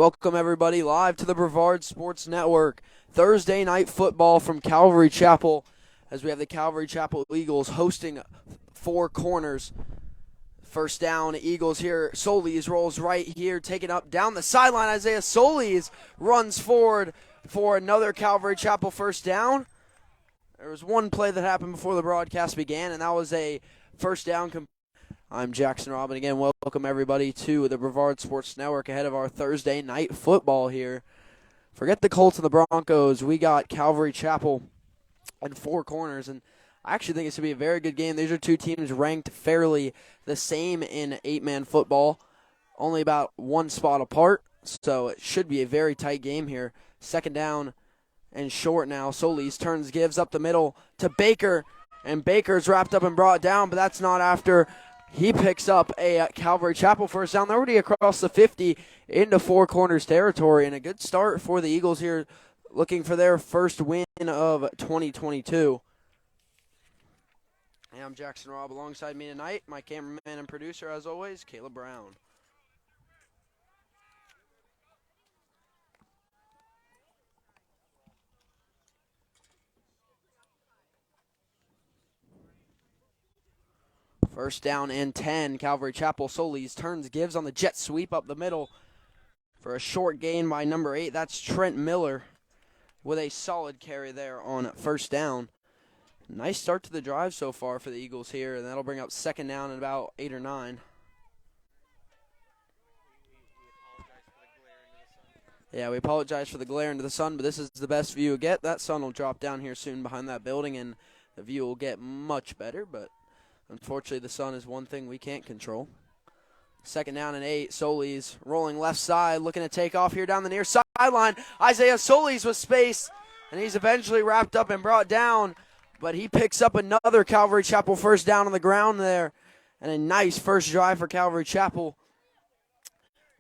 Welcome, everybody, live to the Brevard Sports Network. Thursday night football from Calvary Chapel, as we have the Calvary Chapel Eagles hosting Four Corners. First down, Eagles here. Solis rolls right here, taken up down the sideline. Isaiah Solis runs forward for another Calvary Chapel first down. There was one play that happened before the broadcast began, and that was a first down. I'm Jackson Robin. Again, welcome everybody to the Brevard Sports Network ahead of our Thursday night football here. Forget the Colts and the Broncos. We got Calvary Chapel and Four Corners, and I actually think it's going to be a very good game. These are two teams ranked fairly the same in eight-man football, only about one spot apart, so it should be a very tight game here. Second down and short now. Solis turns, gives up the middle to Baker, and Baker's wrapped up and brought down, but that's not after he picks up a Calvary Chapel first down. They're already across the 50 into Four Corners territory, and a good start for the Eagles here, looking for their first win of 2022. And I'm Jackson Robb. Alongside me tonight, my cameraman and producer, as always, Caleb Brown. First down and 10, Calvary Chapel. Solis turns, gives on the jet sweep up the middle for a short gain by number 8. That's Trent Miller with a solid carry there on first down. Nice start to the drive so far for the Eagles here, and that'll bring up second down at about 8 or 9. Yeah, we apologize for the glare into the sun, but this is the best view we'll get. That sun will drop down here soon behind that building, and the view will get much better, but unfortunately, the sun is one thing we can't control. Second down and 8. Solis rolling left side, looking to take off here down the near sideline. Isaiah Solis with space, and he's eventually wrapped up and brought down, but he picks up another Calvary Chapel first down on the ground there, and a nice first drive for Calvary Chapel.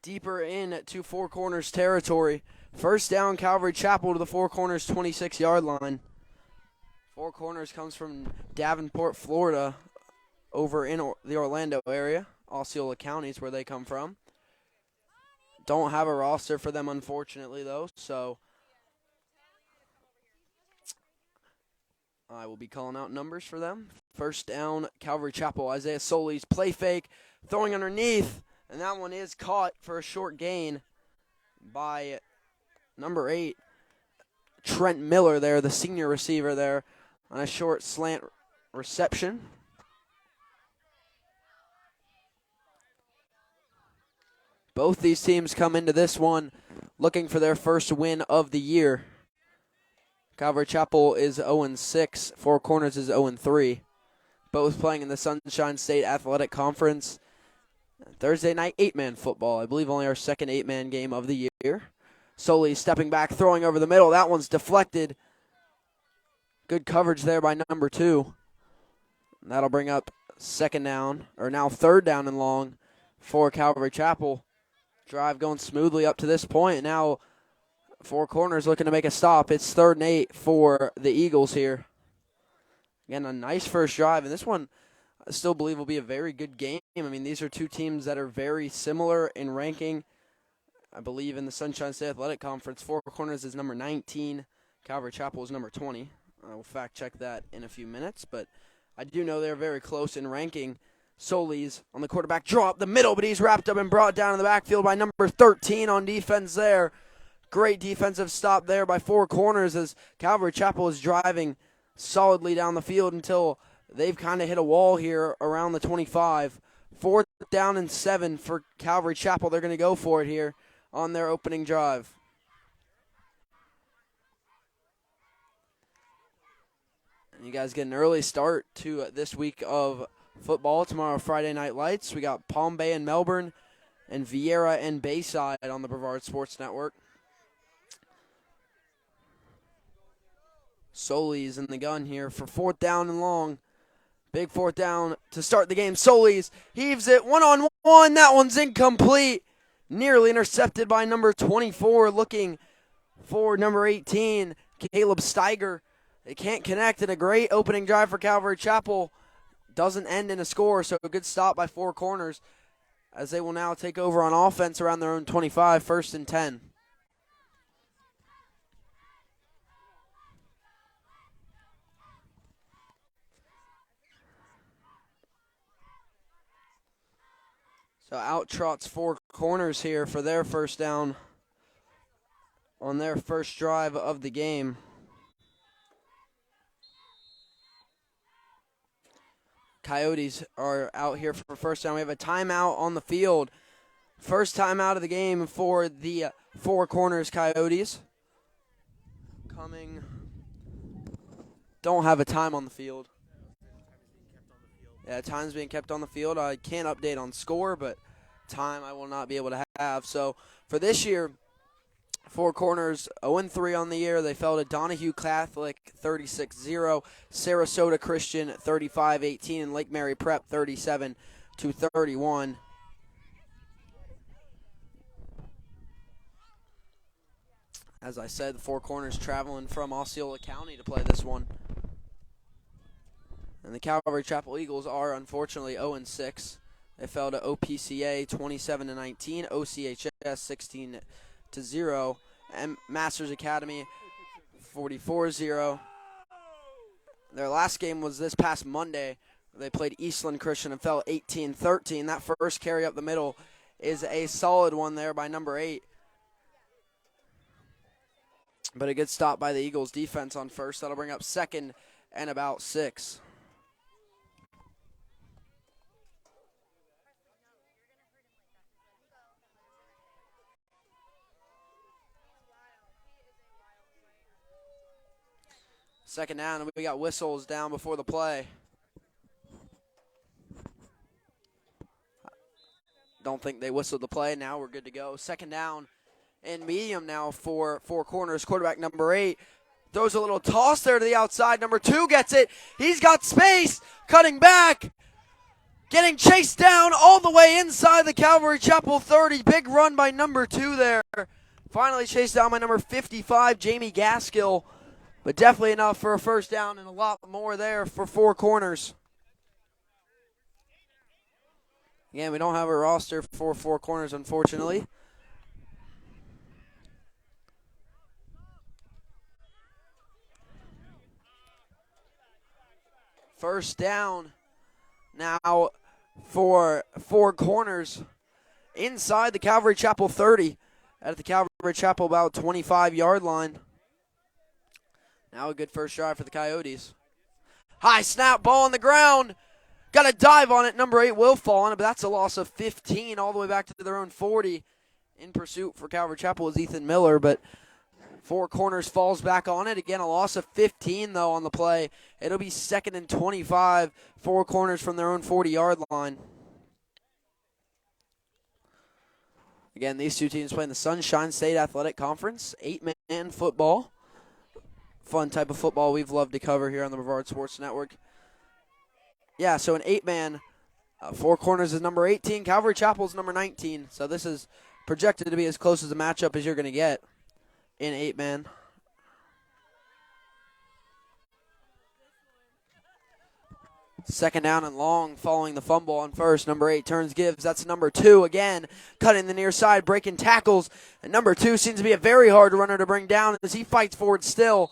Deeper into Four Corners territory. First down, Calvary Chapel to the Four Corners 26-yard line. Four Corners comes from Davenport, Florida, over in the Orlando area. Osceola County is where they come from. Don't have a roster for them, unfortunately, though, so I will be calling out numbers for them. First down, Calvary Chapel. Isaiah Solis, play fake, throwing underneath, and that one is caught for a short gain by number 8, Trent Miller there, the senior receiver there, on a short slant reception. Both these teams come into this one looking for their first win of the year. Calvary Chapel is 0-6. Four Corners is 0-3. Both playing in the Sunshine State Athletic Conference. Thursday night 8-man football. I believe only our second 8-man game of the year. Solis stepping back, throwing over the middle. That one's deflected. Good coverage there by number 2. That'll bring up second down, or now third down and long for Calvary Chapel. Drive going smoothly up to this point. Now Four Corners looking to make a stop. It's 3rd and 8 for the Eagles here. Again, a nice first drive. And this one, I still believe, will be a very good game. I mean, these are two teams that are very similar in ranking. I believe in the Sunshine State Athletic Conference, Four Corners is number 19. Calvary Chapel is number 20. I will fact check that in a few minutes. But I do know they're very close in ranking. Solis on the quarterback draw up the middle, but he's wrapped up and brought down in the backfield by number 13 on defense there. Great defensive stop there by Four Corners as Calvary Chapel is driving solidly down the field until they've kind of hit a wall here around the 25. 4th down and 7 for Calvary Chapel. They're going to go for it here on their opening drive. And you guys get an early start to this week of football. Tomorrow, Friday Night Lights. We got Palm Bay and Melbourne and Vieira and Bayside on the Brevard Sports Network. Solis in the gun here for 4th down and long. Big 4th down to start the game. Solis heaves it one-on-one. That one's incomplete. Nearly intercepted by number 24. Looking for number 18, Caleb Steiger. They can't connect, and a great opening drive for Calvary Chapel doesn't end in a score, so a good stop by Four Corners. as they will now take over on offense around their own 25, 1st and 10. So out trots 4 corners here for their first down on their first drive of the game. Coyotes are out here for first down. We have a timeout on the field. First timeout of the game for the 4 corners Coyotes. Coming. Don't have a time on the field. Yeah, time's being kept on the field. I can't update on score, but time I will not be able to have. So for this year, 4 corners, 0-3 on the year. They fell to Donahue Catholic 36-0, Sarasota Christian 35-18, and Lake Mary Prep 37-31. As I said, the 4 corners traveling from Osceola County to play this one. And the Calvary Chapel Eagles are unfortunately 0-6. They fell to OPCA 27-19, OCHS 16-0, and Masters Academy 44-0. Their last game was this past Monday. They played Eastland Christian and fell 18-13. That first carry up the middle is a solid one there by number 8. But a good stop by the Eagles defense on first. That'll bring up 2nd and about 6. Second down, and we got whistles down before the play. Don't think they whistled the play. Now we're good to go. Second down and medium now for 4 corners. Quarterback number 8 throws a little toss there to the outside. Number 2 gets it. He's got space, cutting back, getting chased down all the way inside the Calvary Chapel 30. Big run by number 2 there. Finally chased down by number 55, Jamie Gaskill. But definitely enough for a first down and a lot more there for 4 corners. Again, we don't have a roster for 4 corners, unfortunately. First down now for 4 corners inside the Calvary Chapel 30 at the Calvary Chapel about 25-yard line. Now a good first drive for the Coyotes. High snap, ball on the ground. Got a dive on it. Number 8 will fall on it, but that's a loss of 15 all the way back to their own 40. In pursuit for Calvary Chapel is Ethan Miller, but 4 corners falls back on it. Again, a loss of 15, though, on the play. It'll be 2nd and 25, 4 corners from their own 40-yard line. Again, these 2 teams play in the Sunshine State Athletic Conference, 8-man football. Fun type of football we've loved to cover here on the Brevard Sports Network. Yeah, so an 8-man, 4 corners is number 18. Calvary Chapel is number 19. So this is projected to be as close as a matchup as you're going to get in 8-man. Second down and long following the fumble on first. Number 8 turns, gives. That's number 2 again. Cutting the near side, breaking tackles. And number 2 seems to be a very hard runner to bring down as he fights forward still.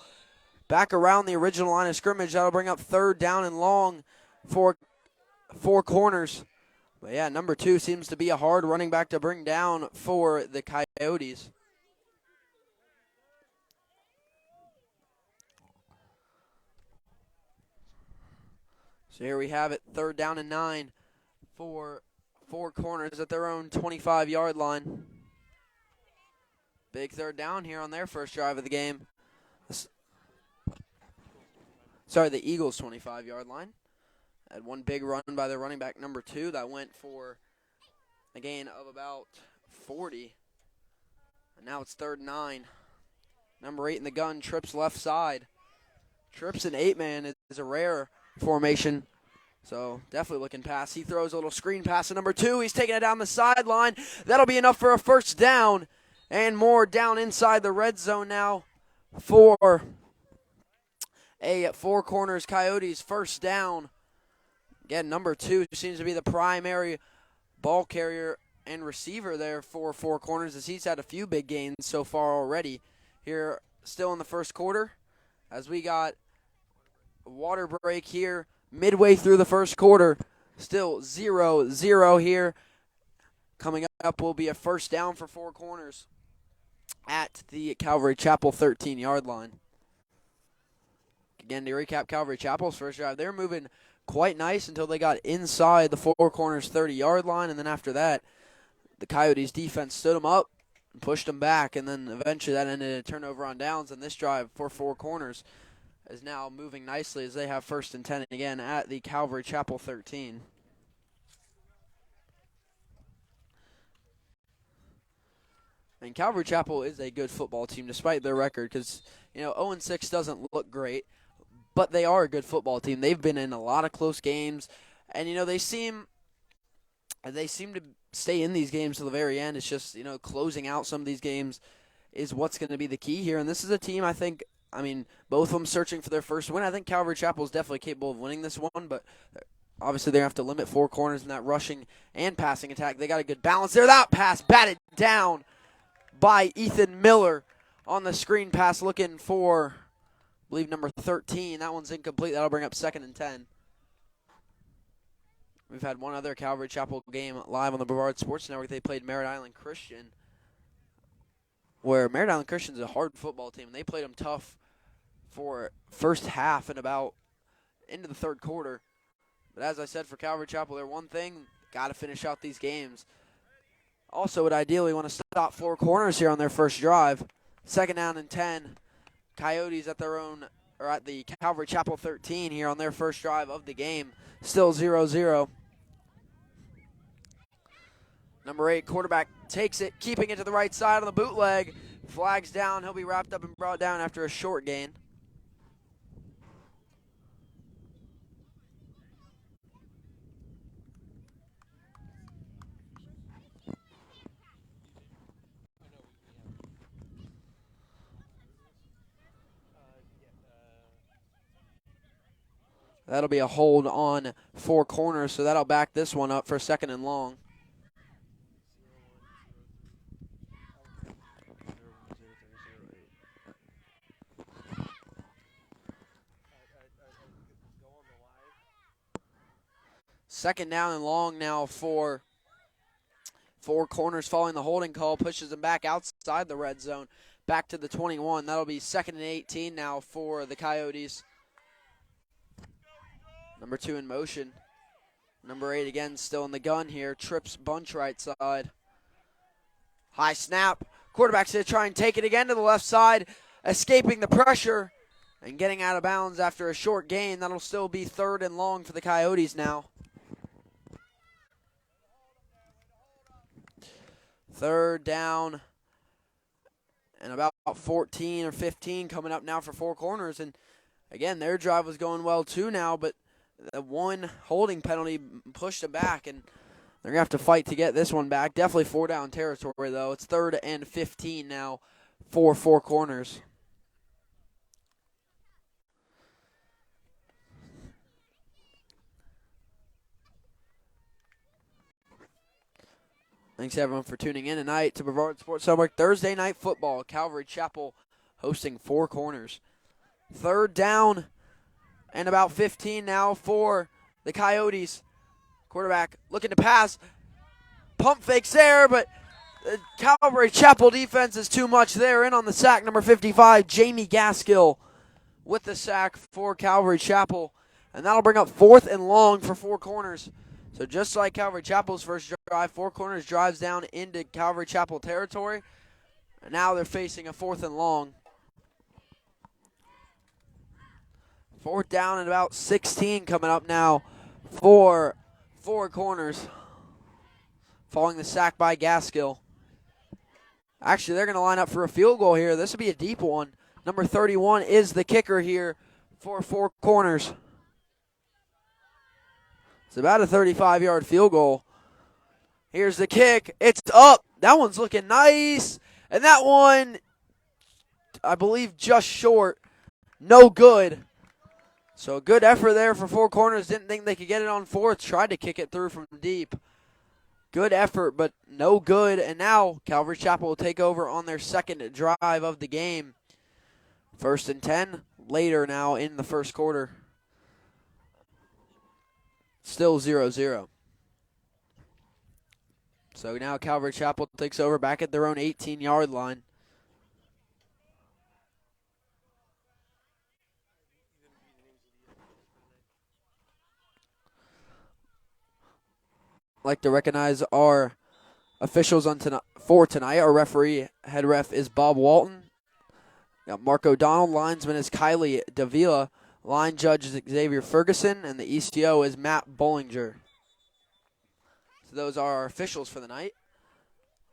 Back around the original line of scrimmage. That'll bring up 3rd down and long for 4 corners. But yeah, number 2 seems to be a hard running back to bring down for the Coyotes. So here we have it, 3rd down and 9 for 4 corners at their own 25-yard line. Big 3rd down here on their first drive of the game. Sorry, the Eagles' 25-yard line. Had one big run by their running back, number 2, that went for a gain of about 40. And now it's 3rd and 9. Number 8 in the gun, trips left side. Trips in 8-man is a rare formation. So definitely looking pass. He throws a little screen pass to number 2. He's taking it down the sideline. That'll be enough for a first down. And more down inside the red zone now for a 4 corners Coyotes first down. Again, number 2 seems to be the primary ball carrier and receiver there for Four Corners, as he's had a few big gains so far already. Here, still in the first quarter, as we got a water break here midway through the first quarter. Still 0-0 here. Coming up will be a first down for Four Corners at the Calvary Chapel 13-yard line. Again, to recap Calvary Chapel's first drive, they were moving quite nice until they got inside the Four Corners 30-yard line, and then after that, the Coyotes defense stood them up and pushed them back, and then eventually that ended in a turnover on downs, and this drive for Four Corners is now moving nicely as they have first and 10 again at the Calvary Chapel 13. And Calvary Chapel is a good football team despite their record, because 0-6 doesn't look great, but they are a good football team. They've been in a lot of close games, and they seem to stay in these games to the very end. It's just closing out some of these games is what's going to be the key here. And this is a team both of them searching for their first win. I think Calvary Chapel is definitely capable of winning this one, but obviously they have to limit Four Corners in that rushing and passing attack. They got a good balance there. That pass batted down by Ethan Miller on the screen pass, looking for, I believe, number 13. That one's incomplete. That'll bring up second and 10. We've had one other Calvary Chapel game live on the Brevard Sports Network. They played Merritt Island Christian, where Merritt Island Christian is a hard football team. They played them tough for first half and about into the third quarter. But as I said, for Calvary Chapel, they're one thing, got to finish out these games. Also would ideally want to stop Four Corners here on their first drive. Second down and 10. Coyotes at the Calvary Chapel 13 here on their first drive of the game. Still 0-0. Number 8, quarterback takes it, keeping it to the right side on the bootleg. Flags down. He'll be wrapped up and brought down after a short gain. That'll be a hold on Four Corners, so that'll back this one up for second and long. Second down and long now for Four Corners following the holding call. Pushes them back outside the red zone, back to the 21. That'll be second and 18 now for the Coyotes. Number 2 in motion. Number 8 again still in the gun here. Trips bunch right side. High snap. Quarterback's going to try and take it again to the left side. Escaping the pressure and getting out of bounds after a short gain. That'll still be third and long for the Coyotes now. Third down and about 14 or 15 coming up now for Four Corners. And again, their drive was going well too now, but the one holding penalty pushed them back, and they're going to have to fight to get this one back. Definitely 4-down territory, though. It's third and 15 now for Four Corners. Thanks, everyone, for tuning in tonight to Brevard Sports Network. Thursday night football. Calvary Chapel hosting Four Corners. Third down and about 15 now for the Coyotes. Quarterback looking to pass. Pump fakes there, but the Calvary Chapel defense is too much there. In on the sack, number 55, Jamie Gaskill with the sack for Calvary Chapel. And that'll bring up fourth and long for Four Corners. So just like Calvary Chapel's first drive, Four Corners drives down into Calvary Chapel territory. And now they're facing a fourth and long. Fourth down and about 16 coming up now for Four Corners. Following the sack by Gaskill. Actually, they're going to line up for a field goal here. This will be a deep one. Number 31 is the kicker here for Four Corners. It's about a 35-yard field goal. Here's the kick. It's up. That one's looking nice. And that one, I believe, just short. No good. So a good effort there for Four Corners. Didn't think they could get it on fourth. Tried to kick it through from deep. Good effort, but no good. And now Calvary Chapel will take over on their second drive of the game. 1st and 10 later now in the first quarter. Still 0-0. So now Calvary Chapel takes over back at their own 18-yard line. Like to recognize our officials for tonight. Our head ref is Bob Walton. Got Mark O'Donnell, linesman is Kylie Davila, line judge is Xavier Ferguson, and the ECO is Matt Bollinger. So those are our officials for the night.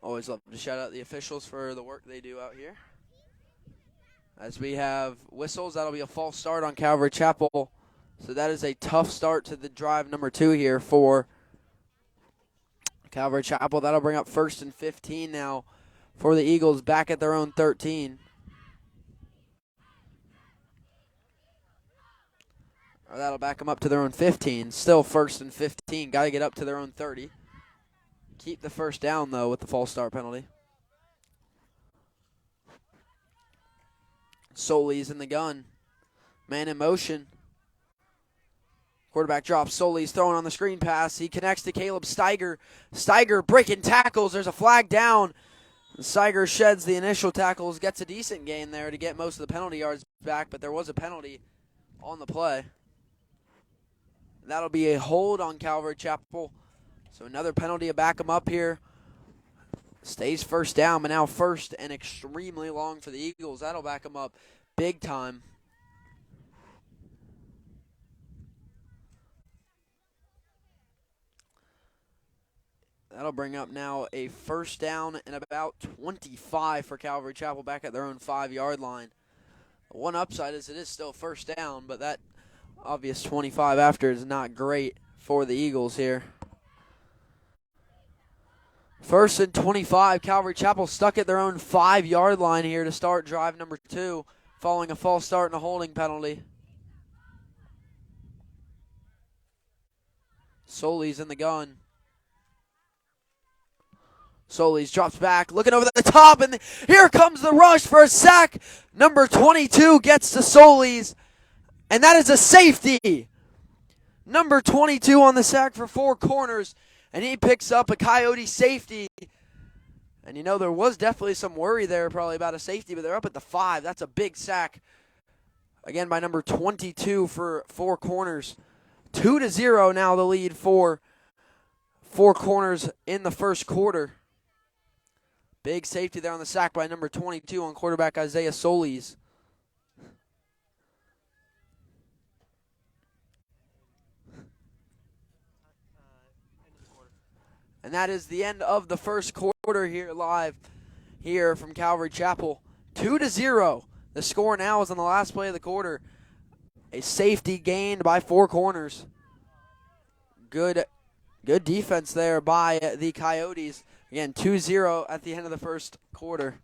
Always love to shout out the officials for the work they do out here. As we have whistles, that'll be a false start on Calvary Chapel. So that is a tough start to the drive number 2 here for Calvary Chapel. That'll bring up 1st and 15 now for the Eagles back at their own 13. Or that'll back them up to their own 15. Still 1st and 15. Got to get up to their own 30. Keep the first down, though, with the false start penalty. Solis in the gun. Man in motion. Quarterback drops. Solis throwing on the screen pass. He connects to Caleb Steiger. Steiger breaking tackles. There's a flag down. Steiger sheds the initial tackles. Gets a decent gain there to get most of the penalty yards back, but there was a penalty on the play. That'll be a hold on Calvary Chapel. So another penalty to back them up here. Stays first down, but now 1st and extremely long for the Eagles. That'll back them up big time. That'll bring up now a 1st down and about 25 for Calvary Chapel back at their own 5-yard line. One upside is it is still 1st down, but that obvious 25 after is not great for the Eagles here. 1st and 25. Calvary Chapel stuck at their own 5-yard line here to start drive number 2, following a false start and a holding penalty. Solis in the gun. Solis drops back, looking over the top, and here comes the rush for a sack. Number 22 gets to Solis, and that is a safety. Number 22 on the sack for 4 corners, and he picks up a Coyote safety. And you know, there was definitely some worry there probably about a safety, but they're up at the 5. That's a big sack. Again, by number 22 for 4 corners. 2-0 now the lead for 4 corners in the first quarter. Big safety there on the sack by number 22 on quarterback Isaiah Solis. And that is the end of the first quarter here live here from Calvary Chapel. 2-0. The score now is on the last play of the quarter. A safety gained by 4 corners. Good defense there by the Coyotes. Again, 2-0 at the end of the first quarter.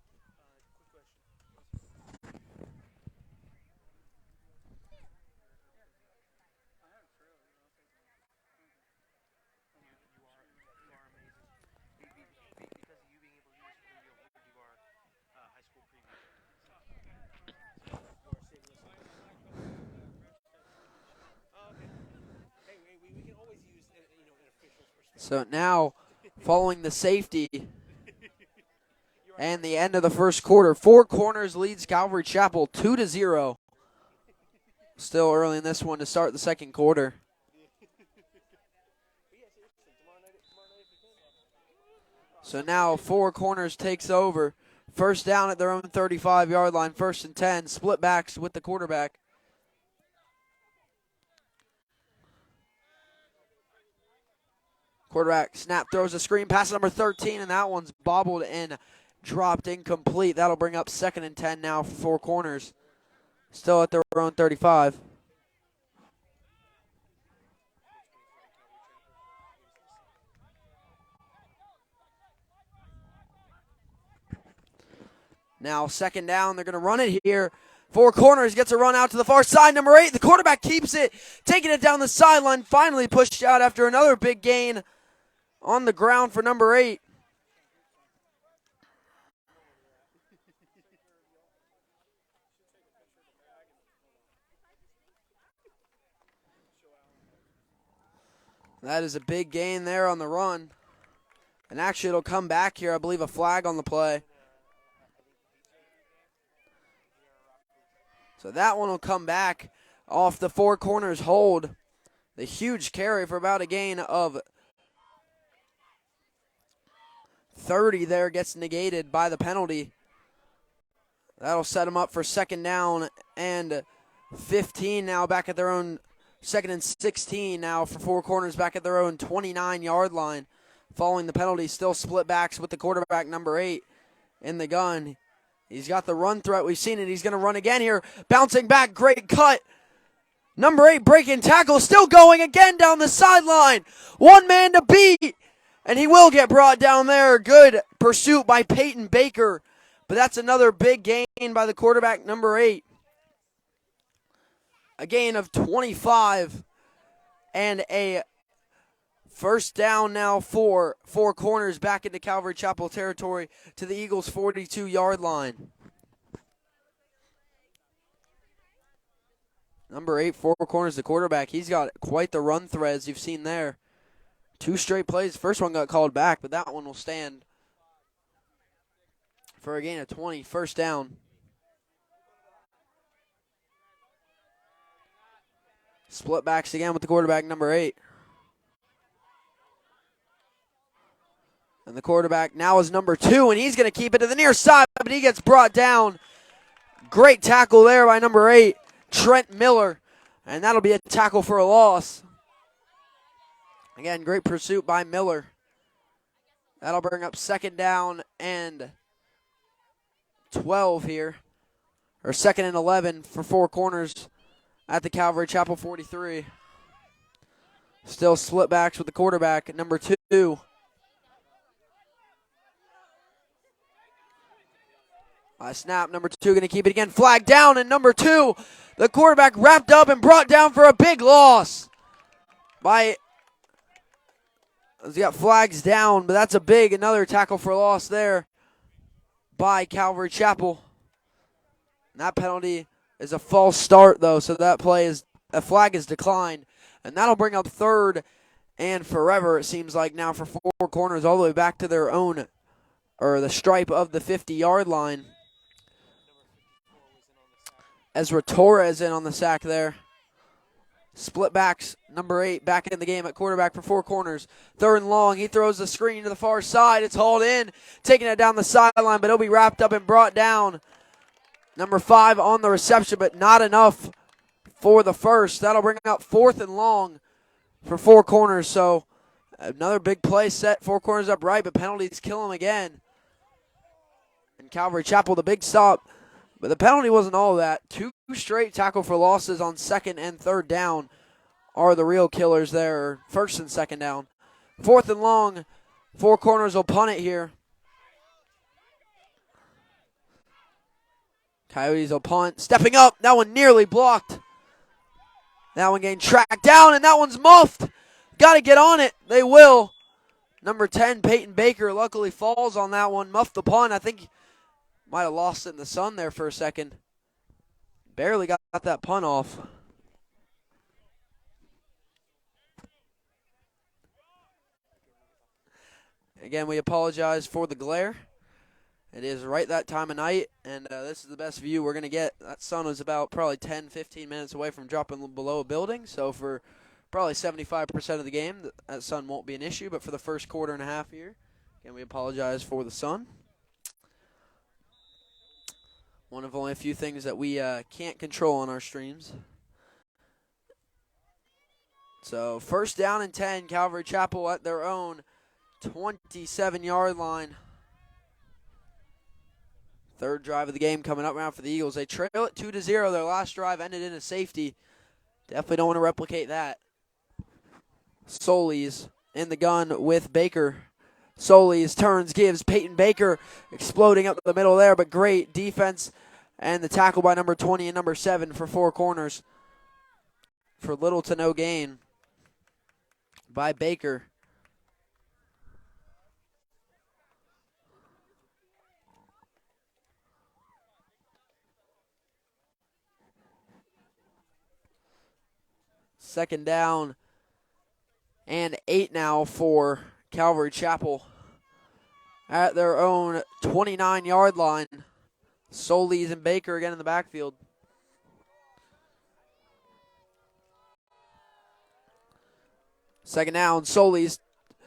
So now, following the safety and the end of the first quarter, 4 corners leads Calvary Chapel 2-0. Still early in this one to start the second quarter. So now 4 corners takes over. First down at their own 35-yard line, 1st and 10. Split backs with the quarterback. Quarterback snap, throws a screen pass number 13, and that one's bobbled and dropped incomplete. That'll bring up 2nd and 10 now for 4 corners. Still at their own 35. Now 2nd down, they're going to run it here. 4 corners, gets a run out to the far side. Number 8, the quarterback keeps it, taking it down the sideline. Finally pushed out after another big gain on the ground for number 8. That is a big gain there on the run. And actually it'll come back here. I believe a flag on the play. So that one will come back off the Four Corners hold. The huge carry for about a gain of 30 there gets negated by the penalty. That'll set them up for second down and 15 now back at their own, second and 16 now for Four Corners back at their own 29-yard line. Following the penalty, still split backs with the quarterback number 8 in the gun. He's got the run threat. We've seen it. He's going to run again here. Bouncing back, great cut. Number 8 breaking tackle, still going again down the sideline. One man to beat, and he will get brought down there. Good pursuit by Peyton Baker, but that's another big gain by the quarterback, number 8. A gain of 25 and a first down now for Four Corners back into Calvary Chapel territory to the Eagles' 42-yard line. Number 8, Four Corners, the quarterback. He's got quite the run threat, as you've seen there. 2 straight plays. First one got called back, but that one will stand for a gain of 20. First down. Split backs again with the quarterback, number 8. And the quarterback now is number 2, and he's going to keep it to the near side, but he gets brought down. Great tackle there by number 8. Trent Miller, and that'll be a tackle for a loss. Again, great pursuit by Miller. That'll bring up second down and 12 here, or second and 11 for Four Corners at the Calvary Chapel 43. Still split backs with the quarterback, number 2. Snap, number 2 going to keep it again. Flag down, and number 2, the quarterback wrapped up and brought down for a big loss. He got flags down, but that's another tackle for loss there by Calvary Chapel. And that penalty is a false start, though, so that flag is declined. And that'll bring up third and forever, it seems like now, for Four Corners all the way back to their own, or the stripe of the 50-yard line. Ezra Torres in on the sack there. Split backs, number 8 back in the game at quarterback for Four Corners. Third and long, he throws the screen to the far side. It's hauled in, taking it down the sideline, but it'll be wrapped up and brought down. Number 5 on the reception, but not enough for the first. That'll bring up fourth and long for Four Corners. So another big play set. Four Corners up right, but penalties kill him again. And Calvary Chapel, the big stop. But the penalty wasn't all of that. 2 straight tackle for losses on second and third down are the real killers there. First and second down. Fourth and long. Four Corners will punt it here. Coyotes will punt. Stepping up. That one nearly blocked. That one getting tracked down, and that one's muffed. Got to get on it. They will. Number 10, Peyton Baker, luckily falls on that one. Muffed the punt. I think might have lost it in the sun there for a second. Barely got that punt off. Again, we apologize for the glare. It is right that time of night, and this is the best view we're going to get. That sun was about probably 10, 15 minutes away from dropping below a building, so for probably 75% of the game, that sun won't be an issue, but for the first quarter and a half here, again, we apologize for the sun. One of only a few things that we can't control on our streams. So first down and 10, Calvary Chapel at their own 27-yard line. Third drive of the game coming up around for the Eagles. They trail it 2-0. Their last drive ended in a safety. Definitely don't want to replicate that. Solis in the gun with Baker. Solis turns, gives Peyton Baker, exploding up the middle there, but great defense. And the tackle by number 20 and number 7 for Four Corners for little to no gain by Baker. Second down and 8 now for Calvary Chapel at their own 29-yard line. Solis and Baker again in the backfield. Second down, Solis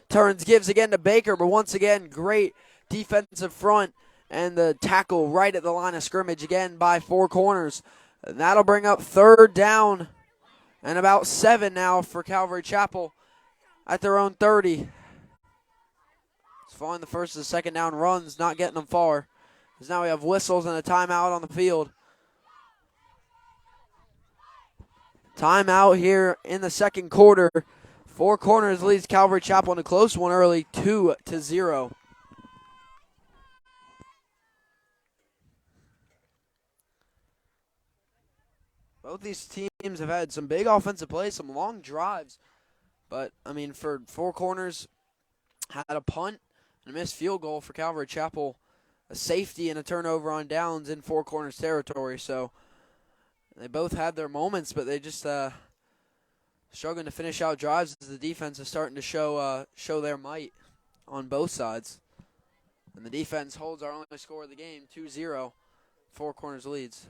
turns, gives again to Baker, but once again, great defensive front and the tackle right at the line of scrimmage again by four corners. And that'll bring up third down and about 7 now for Calvary Chapel at their own 30. It's following the first and second down runs, not getting them far. Because now we have whistles and a timeout on the field. Timeout here in the second quarter. Four corners leads Calvary Chapel in a close one early, 2-0. Both these teams have had some big offensive plays, some long drives. But, I mean, for four corners, had a punt and a missed field goal for Calvary Chapel, a safety and a turnover on downs in four corners territory. So they both had their moments, but they just struggling to finish out drives as the defense is starting to show their might on both sides. And the defense holds our only score of the game, 2-0. Four corners leads.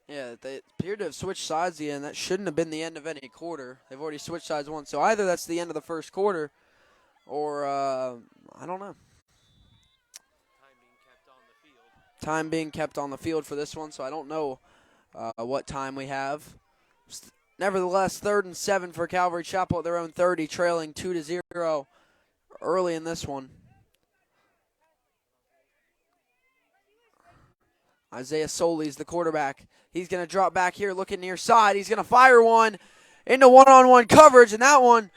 Yeah, they appeared to have switched sides again. That shouldn't have been the end of any quarter. They've already switched sides once. So either that's the end of the first quarter or, I don't know. Time being kept on the field for this one, so I don't know what time we have. Nevertheless, 3rd and 7 for Calvary Chapel at their own 30, trailing 2-0 early in this one. Isaiah Solis, the quarterback. He's going to drop back here, looking near side. He's going to fire one into one-on-one coverage, and that one,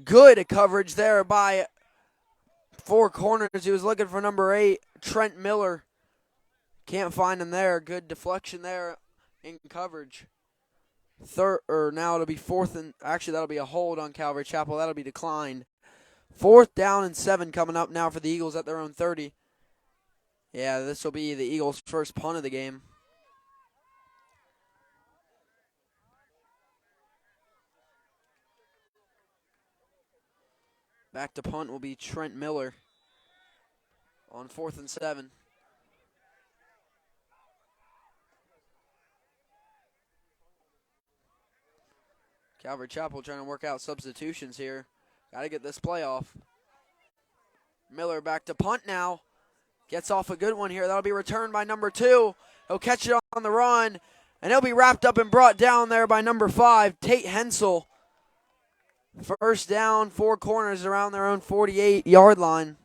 good coverage there by four corners. He was looking for number 8, Trent Miller. Can't find him there. Good deflection there in coverage. Now it'll be fourth and actually that'll be a hold on Calvary Chapel. That'll be declined. 4th down and 7 coming up now for the Eagles at their own 30. Yeah, this will be the Eagles' first punt of the game. Back to punt will be Trent Miller on 4th and 7. Calvary Chapel trying to work out substitutions here. Got to get this play off. Miller back to punt now. Gets off a good one here. That'll be returned by number 2. He'll catch it on the run, and he'll be wrapped up and brought down there by number 5, Tate Hensel. First down, four corners around their own 48-yard line.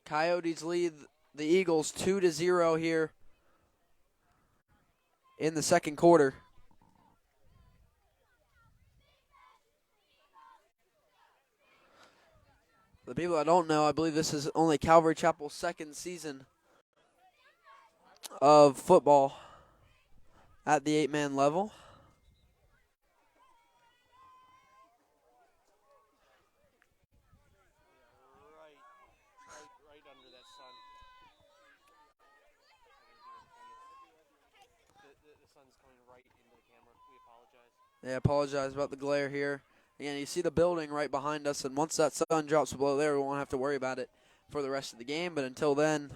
Coyotes lead the Eagles 2-0 here in the second quarter. For the people that don't know, I believe this is only Calvary Chapel's second season of football at the 8-man level. Right under that sun. The sun's coming right into the camera. We apologize. Yeah, apologize about the glare here. Again, you see the building right behind us, and once that sun drops below there, we won't have to worry about it for the rest of the game. But until then,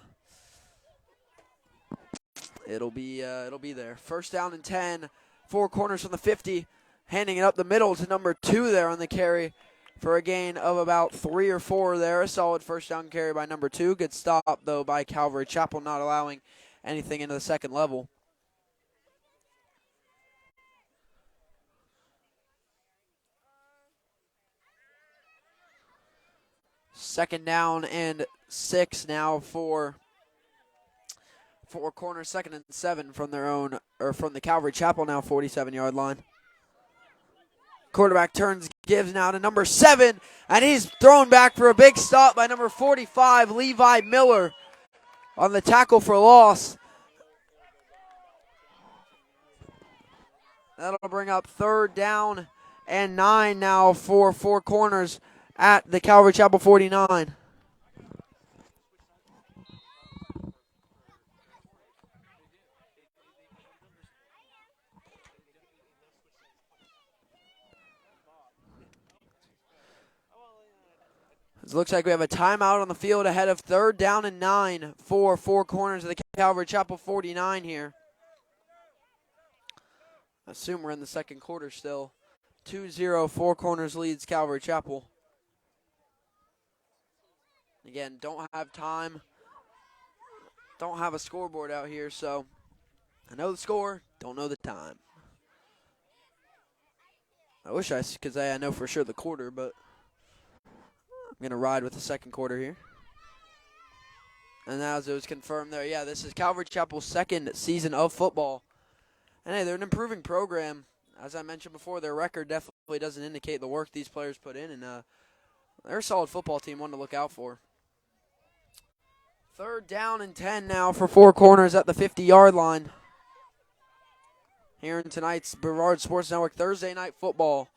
it'll be there. First down and 10, four corners from the 50, handing it up the middle to number 2 there on the carry for a gain of about 3 or 4 there. A solid first down carry by number 2. Good stop, though, by Calvary Chapel, not allowing anything into the second level. Second down and 6 now for four corners. 2nd and 7 from their own, or from the Calvary Chapel now 47-yard line. Quarterback turns, gives now to number 7, and he's thrown back for a big stop by number 45, Levi Miller. on the tackle for loss. That'll bring up 3rd down and 9 now for Four Corners at the Calvary Chapel 49. It looks like we have a timeout on the field ahead of 3rd down and 9 for Four Corners of the Calvary Chapel 49 here. I assume we're in the second quarter still. 2-0, Four Corners leads Calvary Chapel. Again, don't have time. Don't have a scoreboard out here, so I know the score, don't know the time. I wish I could say I know for sure the quarter, but I'm going to ride with the second quarter here. And as it was confirmed there, yeah, this is Calvary Chapel's 2nd season of football. And hey, they're an improving program. As I mentioned before, their record definitely doesn't indicate the work these players put in, and they're a solid football team, one to look out for. 3rd down and 10 now for Four Corners at the 50-yard line. Here in tonight's Brevard Sports Network Thursday night football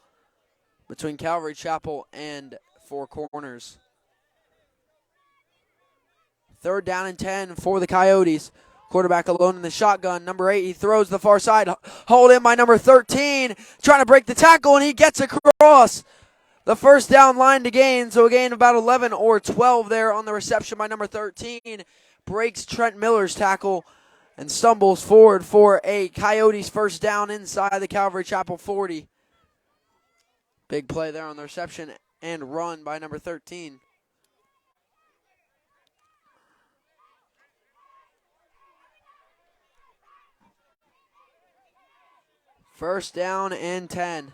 between Calvary Chapel and Four Corners. 3rd down and 10 for the Coyotes. Quarterback alone in the shotgun. Number 8, he throws the far side. Hold in by number 13. Trying to break the tackle, and he gets across the first down line to gain. So a gain of about 11 or 12 there on the reception by number 13. Breaks Trent Miller's tackle and stumbles forward for a Coyotes first down inside the Calvary Chapel 40. Big play there on the reception and run by number 13. First down and 10.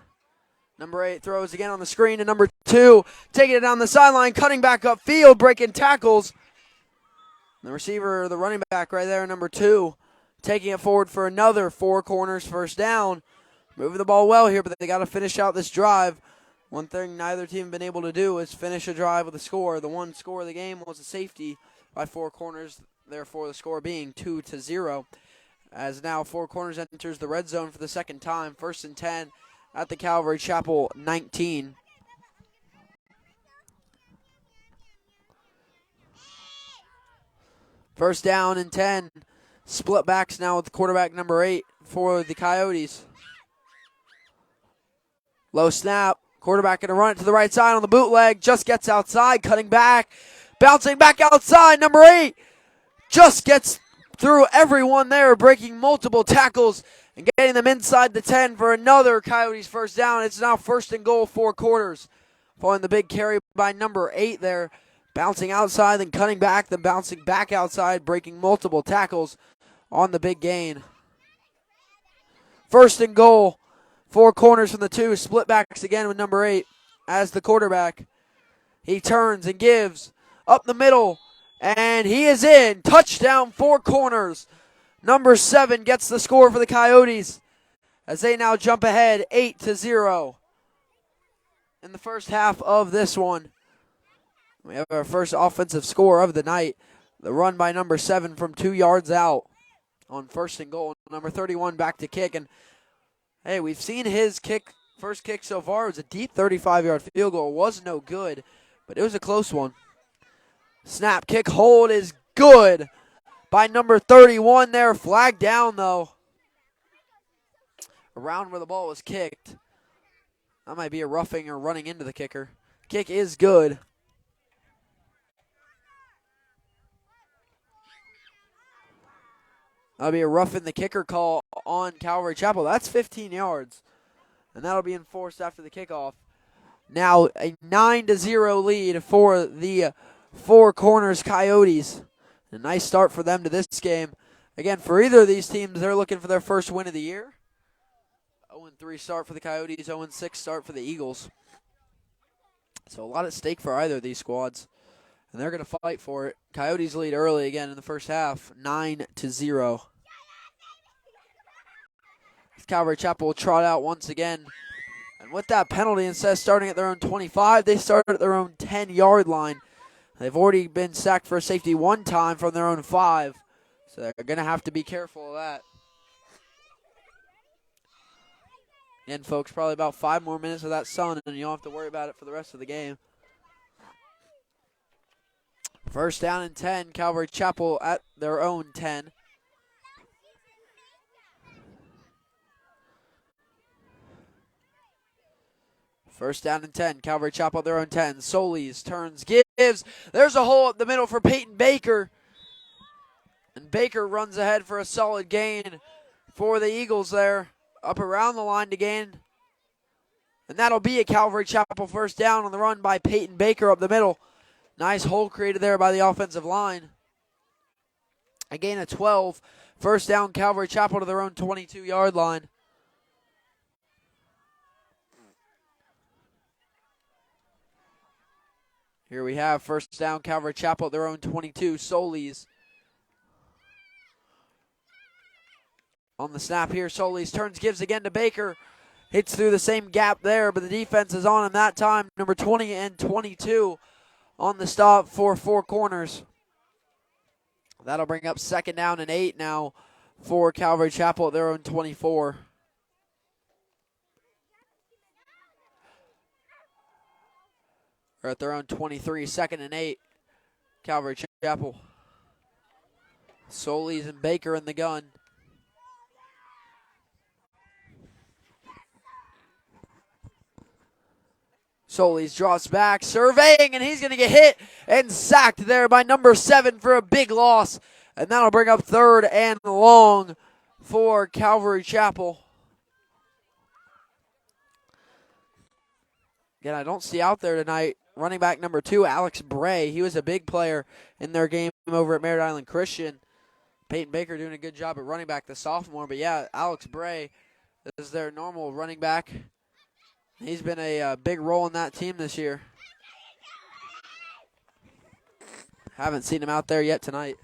Number 8 throws again on the screen to number 2. Taking it down the sideline, cutting back upfield, breaking tackles. The receiver, the running back right there, number 2, taking it forward for another Four Corners first down. Moving the ball well here, but they got to finish out this drive. One thing neither team been able to do is finish a drive with a score. The one score of the game was a safety by Four Corners, therefore the score being 2-0. As now Four Corners enters the red zone for the second time. 1st and 10 at the Calvary Chapel 19. First down and 10. Split backs now with quarterback number 8 for the Coyotes. Low snap. Quarterback going to run it to the right side on the bootleg. Just gets outside, cutting back. Bouncing back outside. Number 8 just gets through everyone there, breaking multiple tackles and getting them inside the 10 for another Coyotes first down. It's now 1st and goal, Four Corners. Following the big carry by number 8 there. Bouncing outside, then cutting back, then bouncing back outside, breaking multiple tackles on the big gain. 1st and goal, Four Corners from the 2. Split backs again with number 8 as the quarterback. He turns and gives up the middle. And he is in. Touchdown, Four Corners. Number 7 gets the score for the Coyotes as they now jump ahead 8-0 in the first half of this one. We have our first offensive score of the night. The run by number 7 from 2 yards out on 1st and goal. Number 31 back to kick. And, hey, we've seen his first kick so far. It was a deep 35-yard field goal. It was no good, but it was a close one. Snap, kick, hold is good by number 31 there. Flag down, though. Around where the ball was kicked. That might be a roughing or running into the kicker. Kick is good. That'll be a roughing the kicker call on Calvary Chapel. That's 15 yards. And that'll be enforced after the kickoff. Now a 9-0 lead for the Four Corners Coyotes. A nice start for them to this game. Again, for either of these teams, they're looking for their first win of the year. 0-3 start for the Coyotes, 0-6 start for the Eagles. So a lot at stake for either of these squads. And they're going to fight for it. Coyotes lead early again in the first half, 9-0. Calvary Chapel will trot out once again. And with that penalty, instead of starting at their own 25, they start at their own 10-yard line. They've already been sacked for a safety one time from their own 5. So they're going to have to be careful of that. Again, folks, probably about 5 more minutes of that sun, and you don't have to worry about it for the rest of the game. First down and 10, Calvary Chapel at their own 10. First down and 10, Calvary Chapel at their own 10. Solis turns, gives. There's a hole up the middle for Peyton Baker. And Baker runs ahead for a solid gain for the Eagles there. Up around the line to gain. And that'll be a Calvary Chapel first down on the run by Peyton Baker up the middle. Nice hole created there by the offensive line. A gain of 12. First down, Calvary Chapel to their own 22-yard line. Here we have first down, Calvary Chapel at their own 22. Solis. On the snap here, Solis turns, gives again to Baker. Hits through the same gap there, but the defense is on him that time. Number 20 and 22 on the stop for 4 corners. That'll bring up second down and 8 now for Calvary Chapel at their own 24. Or at their own 23, second and 8. Calvary Chapel. Solis and Baker in the gun. Solis drops back, surveying, and he's going to get hit and sacked there by number 7 for a big loss. And that'll bring up third and long for Calvary Chapel. Again, I don't see out there tonight running back number 2, Alex Bray. He was a big player in their game over at Merritt Island Christian. Peyton Baker doing a good job at running back, the sophomore. But yeah, Alex Bray is their normal running back. He's been a big role in that team this year. Haven't seen him out there yet tonight.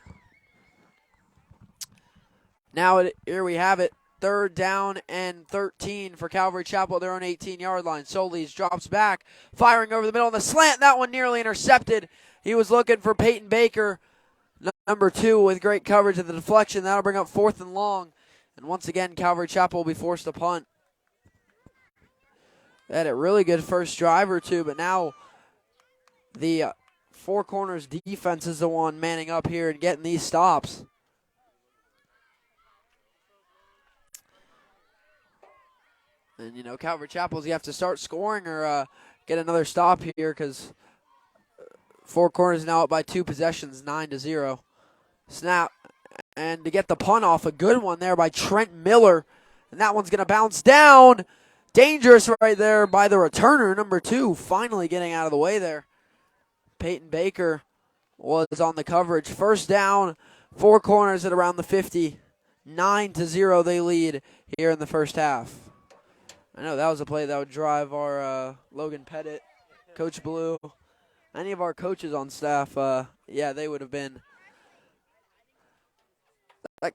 Now here we have it. Third down and 13 for Calvary Chapel at their own 18-yard line. Solis drops back, firing over the middle on the slant. That one nearly intercepted. He was looking for Peyton Baker, number 2, with great coverage of the deflection. That'll bring up fourth and long. And once again, Calvary Chapel will be forced to punt. They had a really good first drive or two, but now the 4 corners defense is the one manning up here and getting these stops. And, you know, Calvary Chapel's, you have to start scoring or get another stop here because 4 corners now up by 2 possessions, 9-0. Snap, and to get the punt off, a good one there by Trent Miller. And that one's going to bounce down. Dangerous right there by the returner, number 2, finally getting out of the way there. Peyton Baker was on the coverage. First down, 4 corners at around the 50. 9-0 they lead here in the first half. I know that was a play that would drive our Logan Pettit, Coach Blue, any of our coaches on staff, yeah, they would have been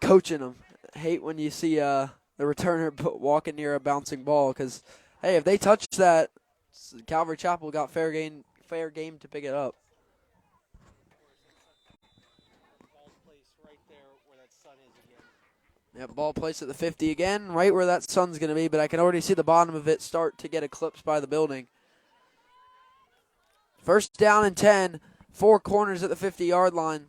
coaching them. Hate when you see the returner walking near a bouncing ball because, hey, if they touch that, Calvary Chapel got fair game to pick it up. Ball placed right there where that sun is again. Yep, ball placed at the 50 again, right where that sun's going to be, but I can already see the bottom of it start to get eclipsed by the building. First down and 10, 4 corners at the 50-yard line.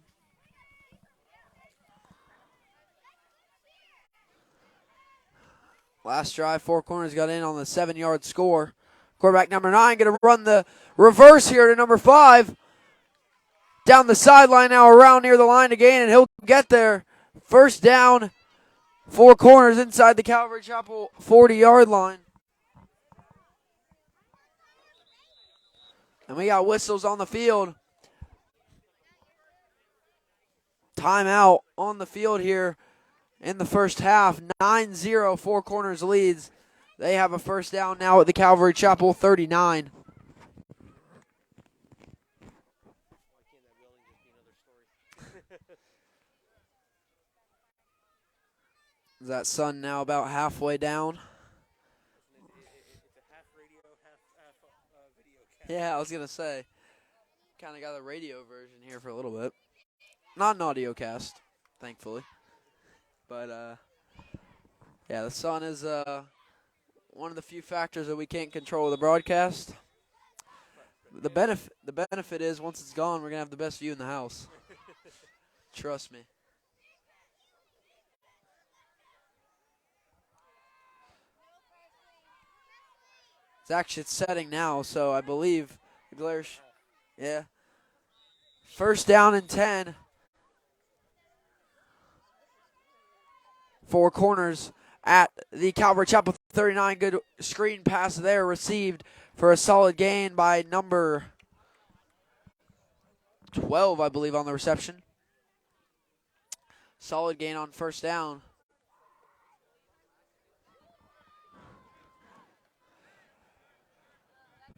Last drive, 4 corners got in on the 7-yard score. Quarterback number 9 going to run the reverse here to number 5. Down the sideline now, around near the line again, and he'll get there. First down, 4 corners inside the Calvary Chapel 40-yard line. And we got whistles on the field. Timeout on the field here in the first half. 9-0, 4 corners leads. They have a first down now at the Calvary Chapel 39. Is that sun now about halfway down? It's a half radio, half video cast. Yeah, I was going to say. Kind of got a radio version here for a little bit. Not an audio cast, thankfully. But, yeah, the sun is one of the few factors that we can't control with the broadcast. The benefit is once it's gone, we're going to have the best view in the house. Trust me. It's actually setting now, so I believe the glare. Yeah. First down and 10. Four corners at the Calvary Chapel 39. Good screen pass there received for a solid gain by number 12, I believe, on the reception. Solid gain on first down.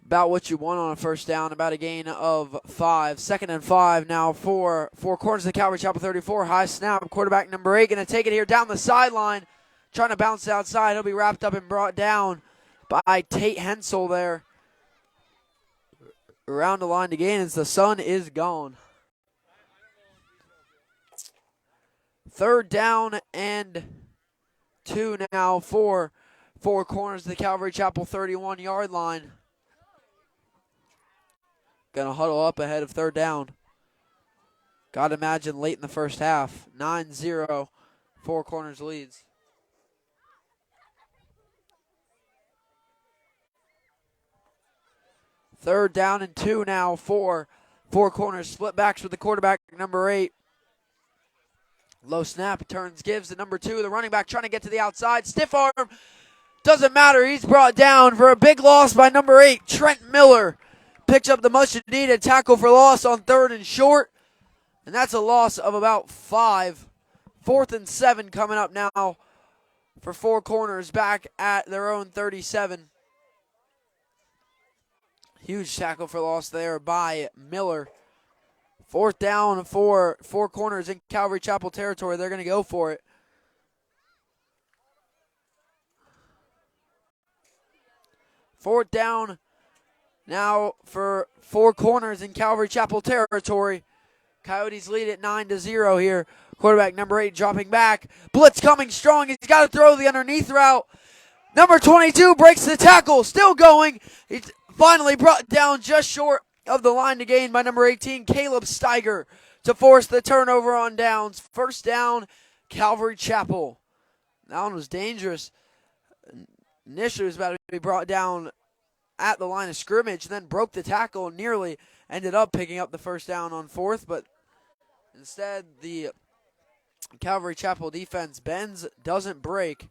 About what you want on a first down, about a gain of 5. 2nd and 5 now for four corners of the Calvary Chapel 34. High snap, quarterback number 8 going to take it here down the sideline. Trying to bounce outside. He'll be wrapped up and brought down by Tate Hensel there. Around the line to gain as the sun is gone. 3rd down and 2 now for four corners of the Calvary Chapel 31-yard line. Going to huddle up ahead of 3rd down. Got to imagine late in the first half. 9-0, four corners leads. Third down and 2 now for four corners. Split backs with the quarterback, number 8. Low snap, turns, gives to number 2. The running back trying to get to the outside. Stiff arm. Doesn't matter. He's brought down for a big loss by number 8, Trent Miller. Picks up the much-needed tackle for loss on 3rd and short. And that's a loss of about 5. 4th and 7 coming up now for four corners back at their own 37. Huge tackle for loss there by Miller. 4th down for four corners in Calvary Chapel territory. They're going to go for it. Fourth down now for four corners in Calvary Chapel territory. Coyotes lead at 9-0 here. Quarterback number 8 dropping back. Blitz coming strong. He's got to throw the underneath route. Number 22 breaks the tackle. Still going. He's finally brought down just short of the line to gain by number 18, Caleb Steiger, to force the turnover on downs. First down, Calvary Chapel. That one was dangerous. Initially was about to be brought down at the line of scrimmage, then broke the tackle and nearly ended up picking up the first down on 4th, but instead the Calvary Chapel defense bends, doesn't break,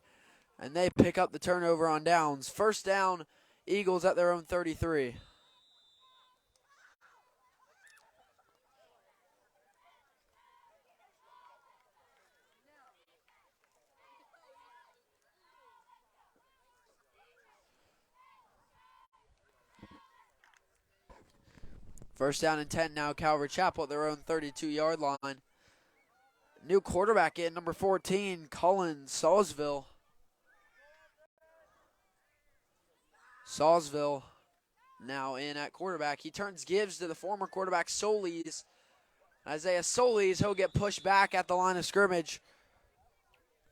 and they pick up the turnover on downs. First down, Eagles at their own 33. First down and 10 now, Calvary Chapel at their own 32-yard line. New quarterback in, number 14, Cullen Sawsville. Sawsville now in at quarterback. He turns, gives to the former quarterback, Solis. Isaiah Solis, he'll get pushed back at the line of scrimmage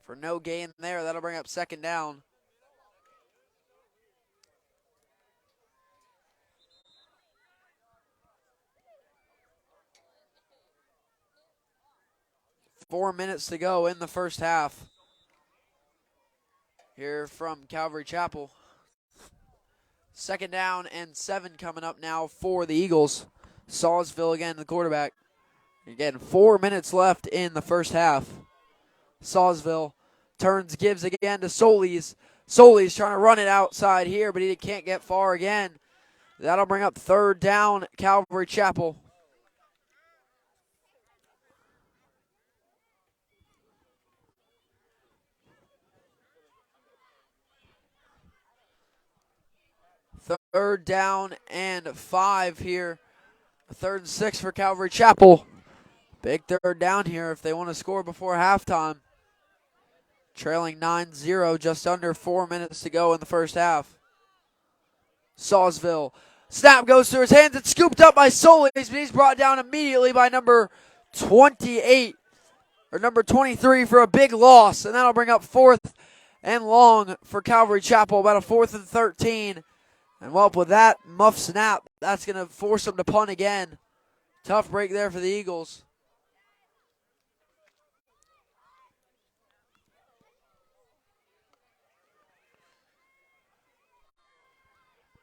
for no gain there. That'll bring up second down. Four minutes to go in the first half here from Calvary Chapel. Second down and 7 coming up now for the Eagles. Sawsville again, the quarterback. Again, 4 minutes left in the first half. Sawsville turns, gives again to Solis. Solis trying to run it outside here, but he can't get far again. That'll bring up third down, Calvary Chapel. Third down and 5 here. 3rd and 6 for Calvary Chapel. Big third down here if they want to score before halftime. Trailing 9-0, just under 4 minutes to go in the first half. Sawsville Snap goes through his hands. It's scooped up by Solis, but he's brought down immediately by number 28 or number 23 for a big loss. And that'll bring up 4th and long for Calvary Chapel, about a 4th and 13. And well, with that muff snap, that's going to force them to punt again. Tough break there for the Eagles.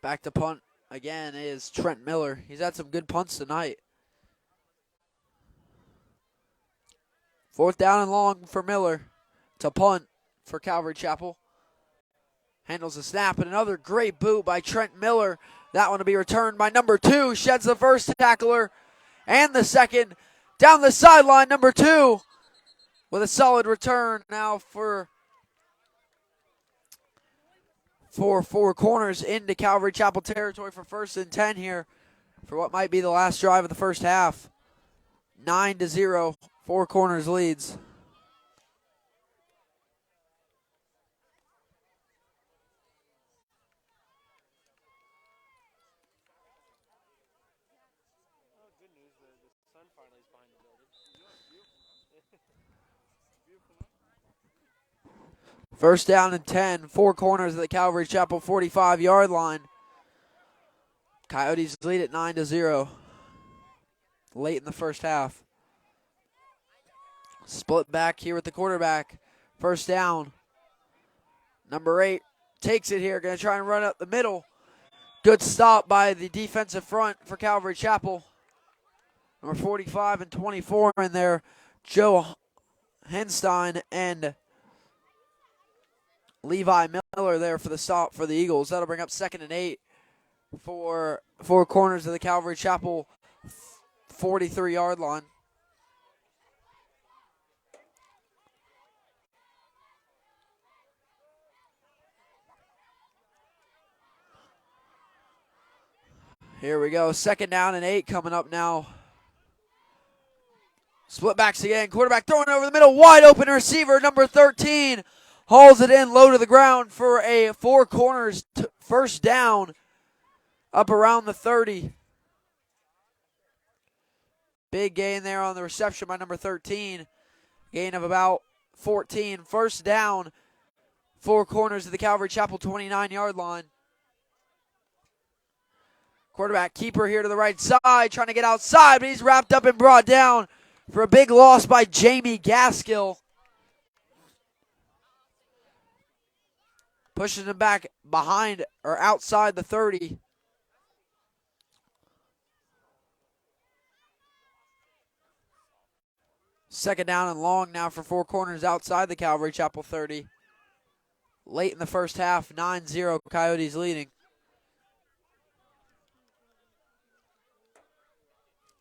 Back to punt again is Trent Miller. He's had some good punts tonight. 4th down and long for Miller to punt for Calvary Chapel. Handles the snap, and another great boot by Trent Miller. That one to be returned by number 2. Sheds the first tackler and the second. Down the sideline, number 2 with a solid return now for 4 corners into Calvary Chapel territory for 1st and 10 here for what might be the last drive of the first half. 9-0, 4 corners leads. First down and 10, 4 corners at the Calvary Chapel 45-yard line. Coyotes lead at 9-0 late in the first half. Split back here with the quarterback. First down. Number 8 takes it here. Going to try and run up the middle. Good stop by the defensive front for Calvary Chapel. Number 45 and 24 in there. Joe Henstein and Levi Miller there for the stop for the Eagles. That'll bring up 2nd and 8 for 4 corners of the Calvary Chapel 43-yard line. Here we go. 2nd down and 8 coming up now. Split backs again. Quarterback throwing over the middle. Wide open receiver, number 13. Hauls it in low to the ground for a 4 corners first down up around the 30. Big gain there on the reception by number 13. Gain of about 14. First down, 4 corners of the Calvary Chapel 29-yard line. Quarterback keeper here to the right side, trying to get outside, but he's wrapped up and brought down for a big loss by Jamie Gaskill. Pushes him back behind or outside the 30. Second down and long now for 4 corners outside the Calvary Chapel 30. Late in the first half, 9-0, Coyotes leading.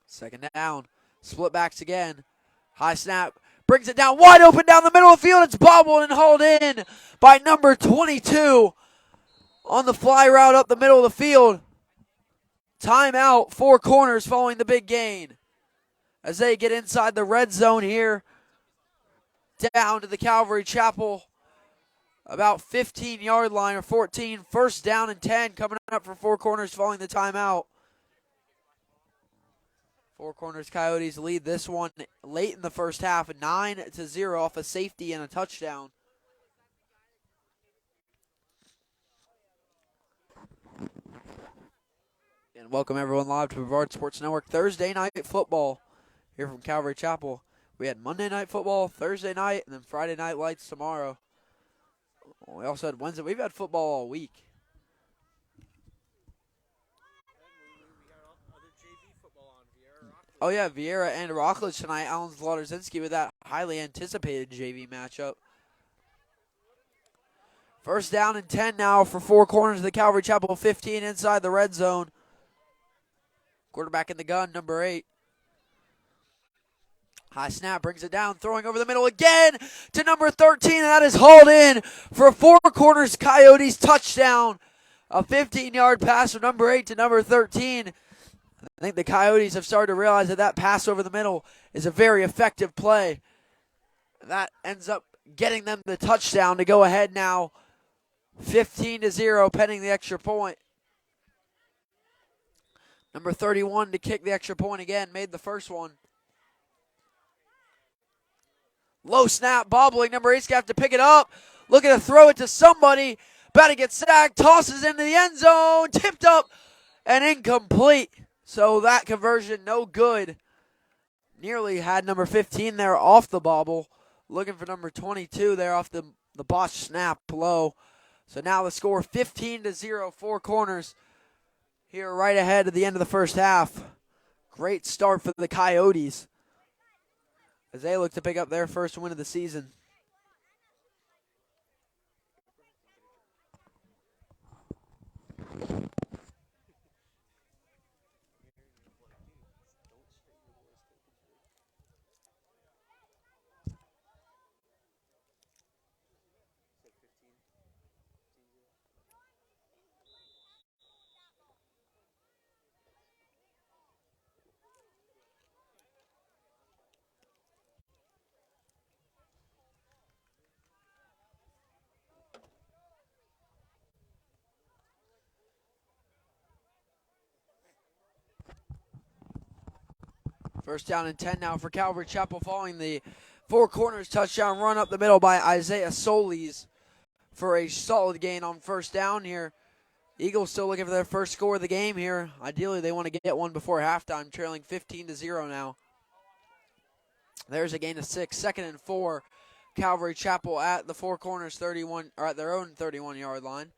Second down, split backs again. High snap, brings it down, wide open down the middle of the field. It's bobbled and hauled in by number 22 on the fly route up the middle of the field. Timeout, 4 corners following the big gain. As they get inside the red zone here, down to the Calvary Chapel, about 15-yard line or 14. First down and 10 coming up for 4 corners following the timeout. 4 corners Coyotes lead this one late in the first half, 9-0 off a safety and a touchdown. And welcome everyone live to Brevard Sports Network Thursday night football here from Calvary Chapel. We had Monday night football, Thursday night, and then Friday night lights tomorrow. We also had Wednesday. We've had football all week. Oh, yeah, Vieira and Rockledge tonight. Alan Zlotowski with that highly anticipated JV matchup. First down and 10 now for 4 corners of the Calvary Chapel 15 inside the red zone. Quarterback in the gun, number 8. High snap, brings it down, throwing over the middle again to number 13, and that is hauled in for a 4 corners Coyotes touchdown. A 15-yard pass from number 8 to number 13. I think the Coyotes have started to realize that that pass over the middle is a very effective play. That ends up getting them the touchdown to go ahead now 15-0 pending the extra point. Number 31 to kick the extra point again. Made the first one. Low snap, bobbling. Number 8's going to have to pick it up. Looking to throw it to somebody. About to get sacked. Tosses into the end zone. Tipped up and incomplete. So that conversion no good. Nearly had number 15 there off the bobble. Looking for number 22 there off the botched snap low. So now the score 15-0, 4 corners here right ahead at the end of the first half. Great start for the Coyotes as they look to pick up their first win of the season. First down and 10 now for Calvary Chapel following the four corners touchdown run up the middle by Isaiah Solis for a solid gain on first down here. Eagles still looking for their first score of the game here. Ideally, they want to get one before halftime, trailing 15-0 now. There's a gain of 6, 2nd and 4. Calvary Chapel at the four corners 31 or at their own 31-yard line.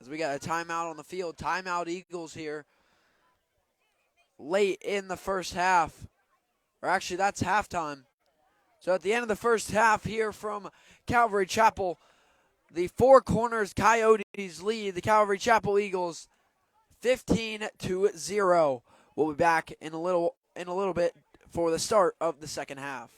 As we got a timeout on the field. Timeout Eagles here late in the first half. Or actually, that's halftime. So at the end of the first half here from Calvary Chapel, the four corners Coyotes lead the Calvary Chapel Eagles 15-0. We'll be back in a little bit for the start of the second half.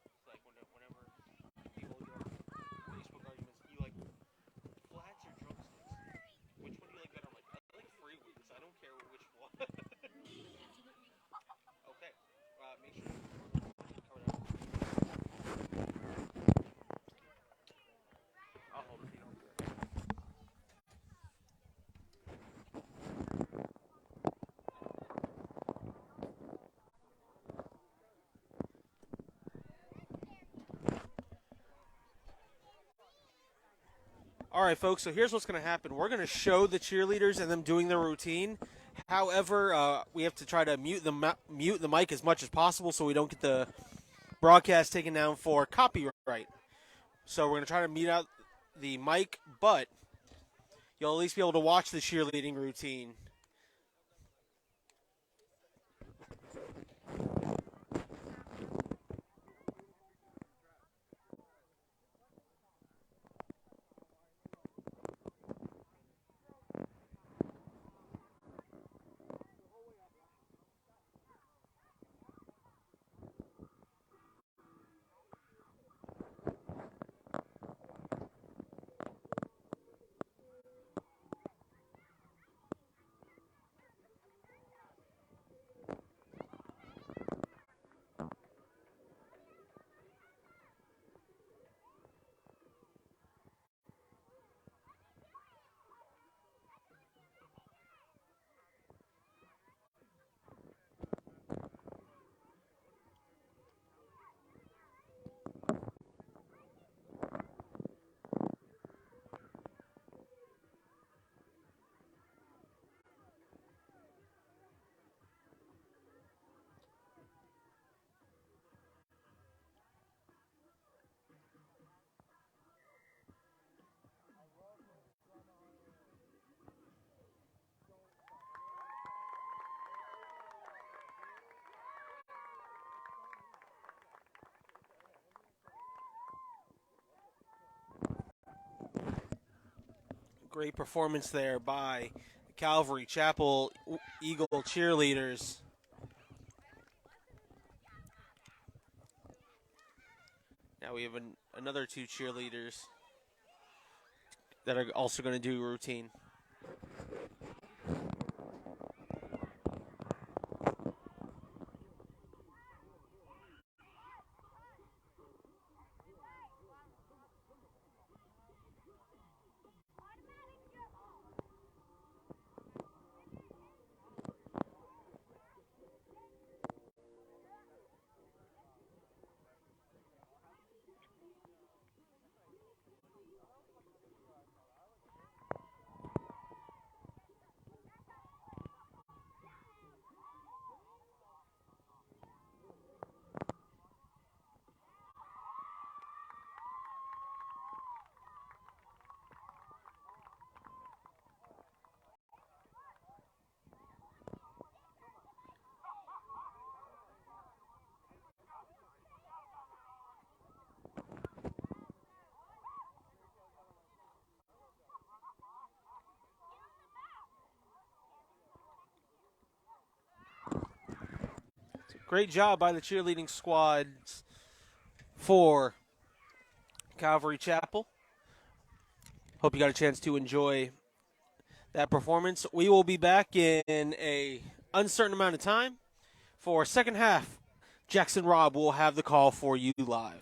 It's like whenever people Facebook arguments, you like flats or drumsticks? Which one do you like better? I'm like, I like free ones. I don't care which one. Okay. Make sure you cover that. I'll hold it. You don't. All right, folks, so here's what's going to happen. We're going to show the cheerleaders and them doing their routine. However, we have to try to mute the mic as much as possible so we don't get the broadcast taken down for copyright. So we're going to try to mute out the mic, but you'll at least be able to watch the cheerleading routine. Great performance there by the Calvary Chapel Eagle cheerleaders. Now we have another 2 cheerleaders that are also going to do routine. Great job by the cheerleading squads for Calvary Chapel. Hope you got a chance to enjoy that performance. We will be back in a uncertain amount of time for second half. Jackson Robb will have the call for you live.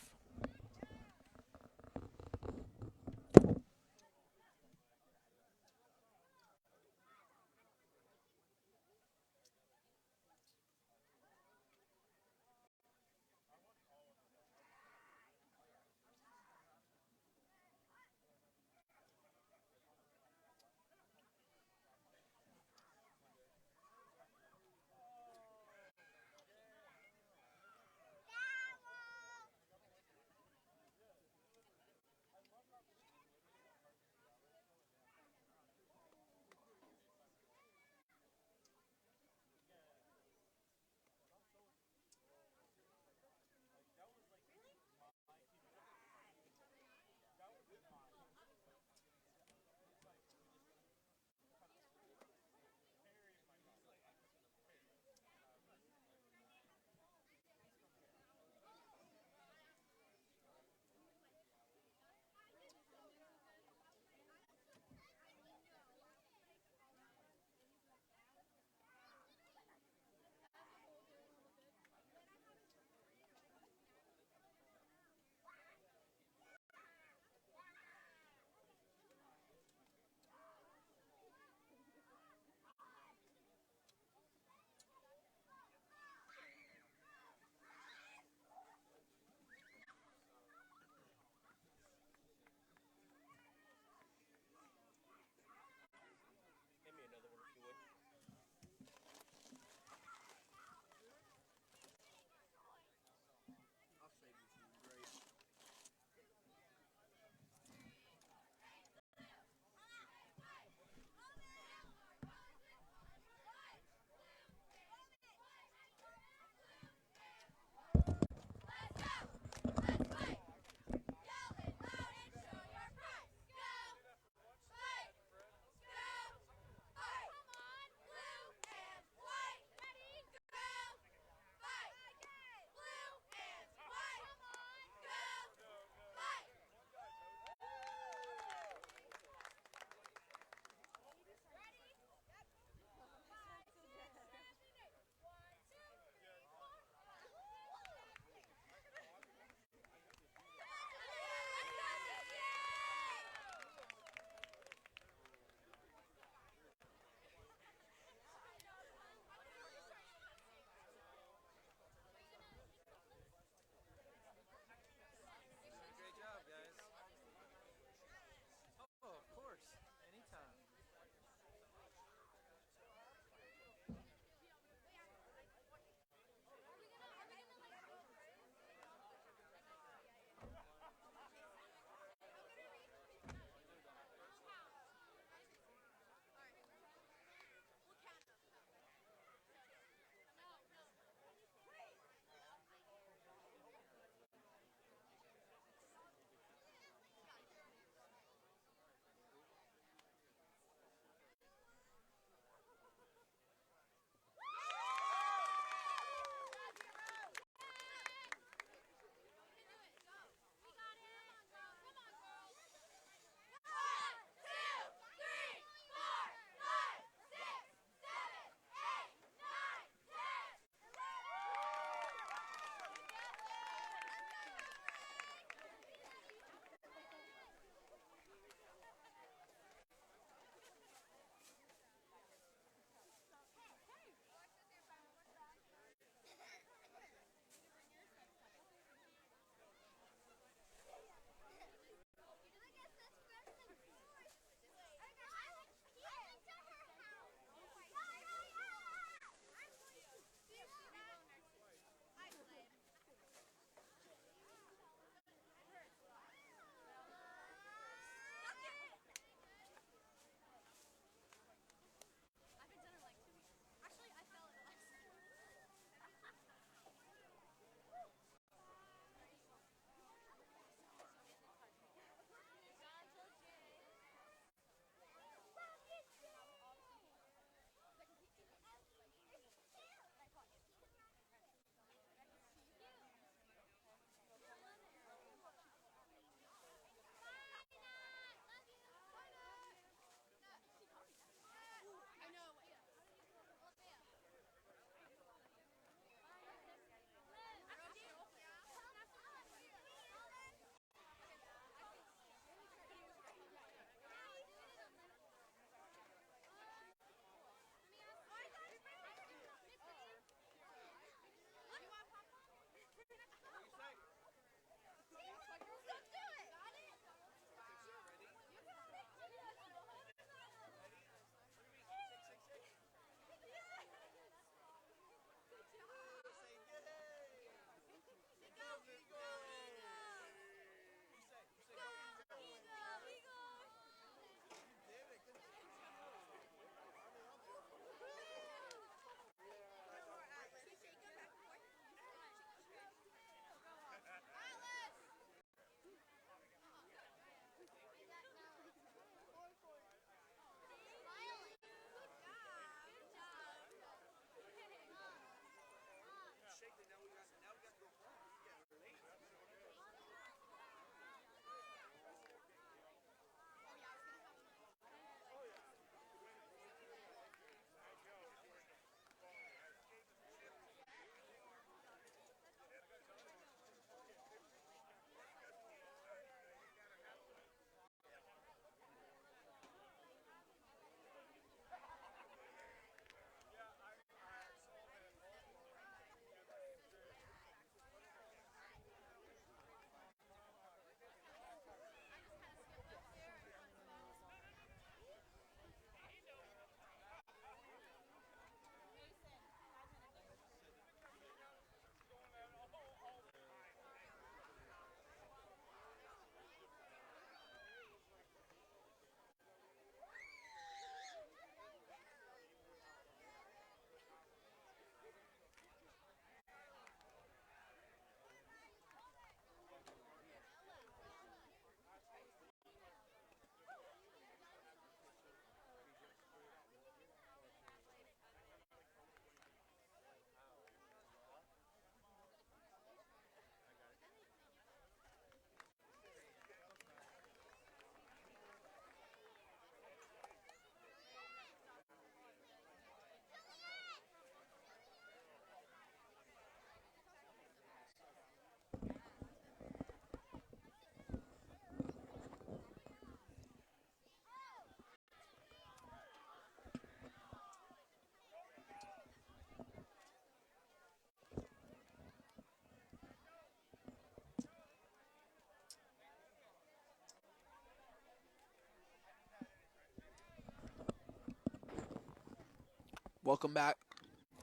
Welcome back,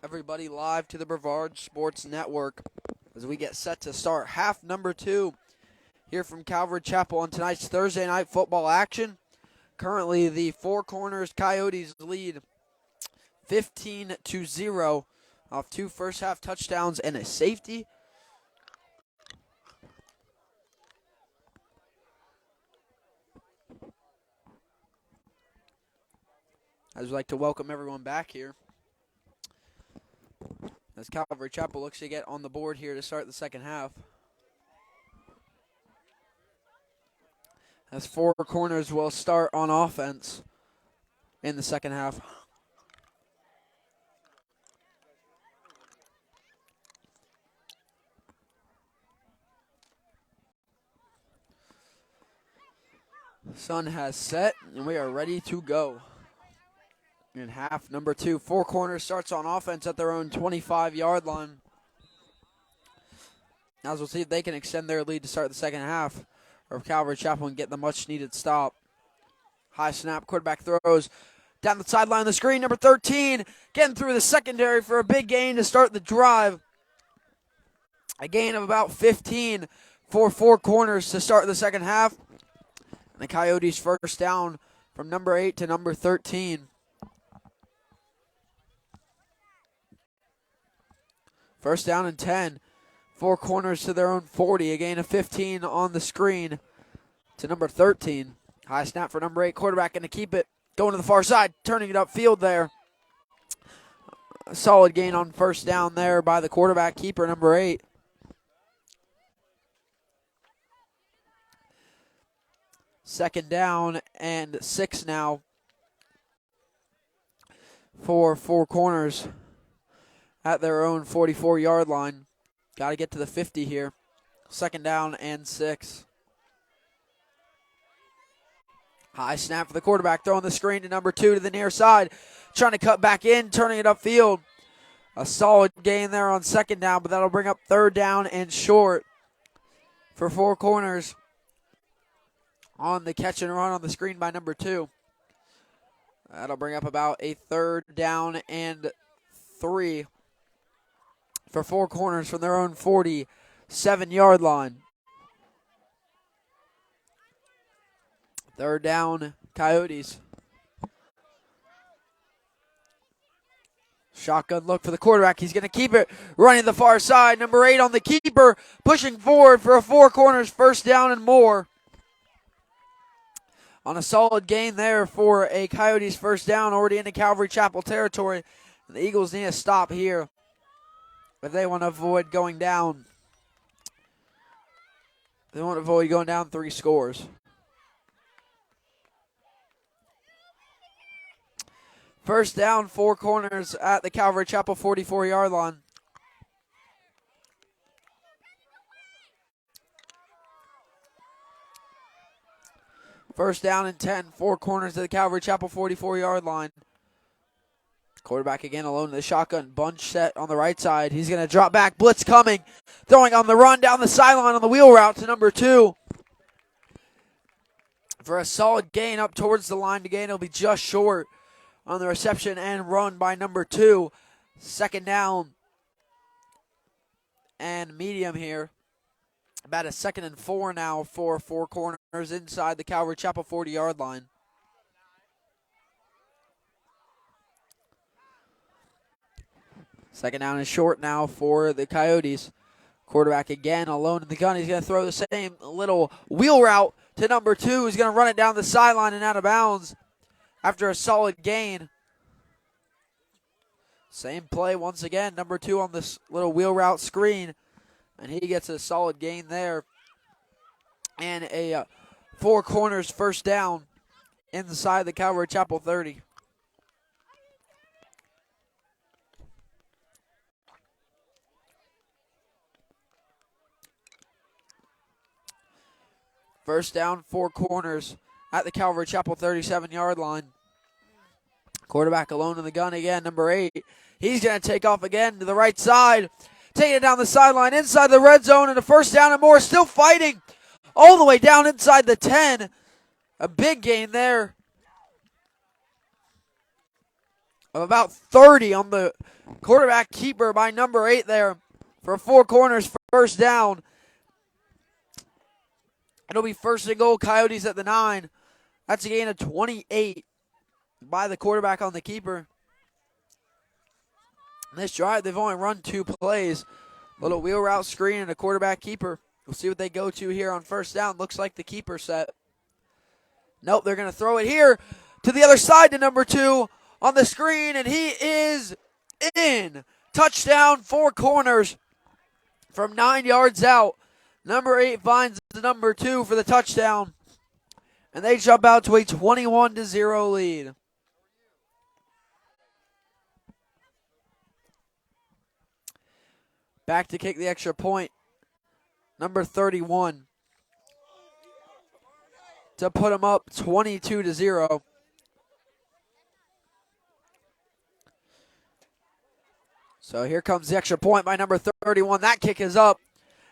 everybody, live to the Brevard Sports Network as we get set to start half number 2 here from Calvary Chapel on tonight's Thursday night football action. Currently, the Four Corners Coyotes lead 15-0 off 2 first-half touchdowns and a safety. I'd like to welcome everyone back here as Calvary Chapel looks to get on the board here to start the second half. As Four Corners will start on offense in the second half. Sun has set, and we are ready to go. In half number 2, Four Corners starts on offense at their own 25-yard line. As we'll see if they can extend their lead to start the second half, or if Calvary Chapel can get the much-needed stop. High snap, quarterback throws down the sideline of the screen. Number 13 getting through the secondary for a big gain to start the drive. A gain of about 15 for Four Corners to start the second half. And the Coyotes first down from number 8 to number 13. First down and 10. Four Corners to their own 40. A gain of 15 on the screen to number 13. High snap for number 8. Quarterback going to keep it. Going to the far side. Turning it upfield there. A solid gain on first down there by the quarterback keeper, number 8. Second down and 6 now for Four Corners at their own 44-yard line. Got to get to the 50 here. Second down and 6. High snap for the quarterback, throwing the screen to number 2 to the near side. Trying to cut back in, turning it upfield. A solid gain there on second down, but that'll bring up third down and short for Four Corners on the catch and run on the screen by number 2. That'll bring up about a third down and 3 for Four Corners from their own 47-yard line. Third down, Coyotes. Shotgun look for the quarterback. He's going to keep it running the far side. Number 8 on the keeper, pushing forward for a Four Corners first down and more. On a solid gain there for a Coyotes first down, already into Calvary Chapel territory. The Eagles need a stop here if they want to avoid going down. They want to avoid going down 3 scores. First down, Four Corners at the Calvary Chapel 44-yard line. First down and 10, Four Corners at the Calvary Chapel 44-yard line. Quarterback again alone in the shotgun. Bunch set on the right side. He's going to drop back. Blitz coming. Throwing on the run down the sideline on the wheel route to number 2. For a solid gain up towards the line to gain. It'll be just short on the reception and run by number 2. Second down and medium here. About a 2nd and 4 now for Four Corners inside the Calvary Chapel 40-yard line. Second down is short now for the Coyotes. Quarterback again alone in the gun. He's going to throw the same little wheel route to number 2. He's going to run it down the sideline and out of bounds after a solid gain. Same play once again. Number 2 on this little wheel route screen. And he gets a solid gain there. And a Four Corners first down inside the Calvary Chapel 30. First down, Four Corners at the Calvary Chapel 37-yard line. Quarterback alone in the gun again, number 8. He's going to take off again to the right side. Taking it down the sideline, inside the red zone, and a first down and more. Still fighting all the way down inside the 10. A big gain there of about 30 on the quarterback keeper by number 8 there for 4 corners, first down. It'll be first and goal, Coyotes at the 9. That's a gain of 28 by the quarterback on the keeper. This drive, they've only run 2 plays. Little wheel route screen and a quarterback keeper. We'll see what they go to here on first down. Looks like the keeper set. Nope, they're going to throw it here to the other side to number 2 on the screen, and he is in. Touchdown, 4 corners from 9 yards out. Number 8 finds the number 2 for the touchdown, and they jump out to a 21-0 lead. Back to kick the extra point, number 31, to put them up 22-0. So here comes the extra point by number 31. That kick is up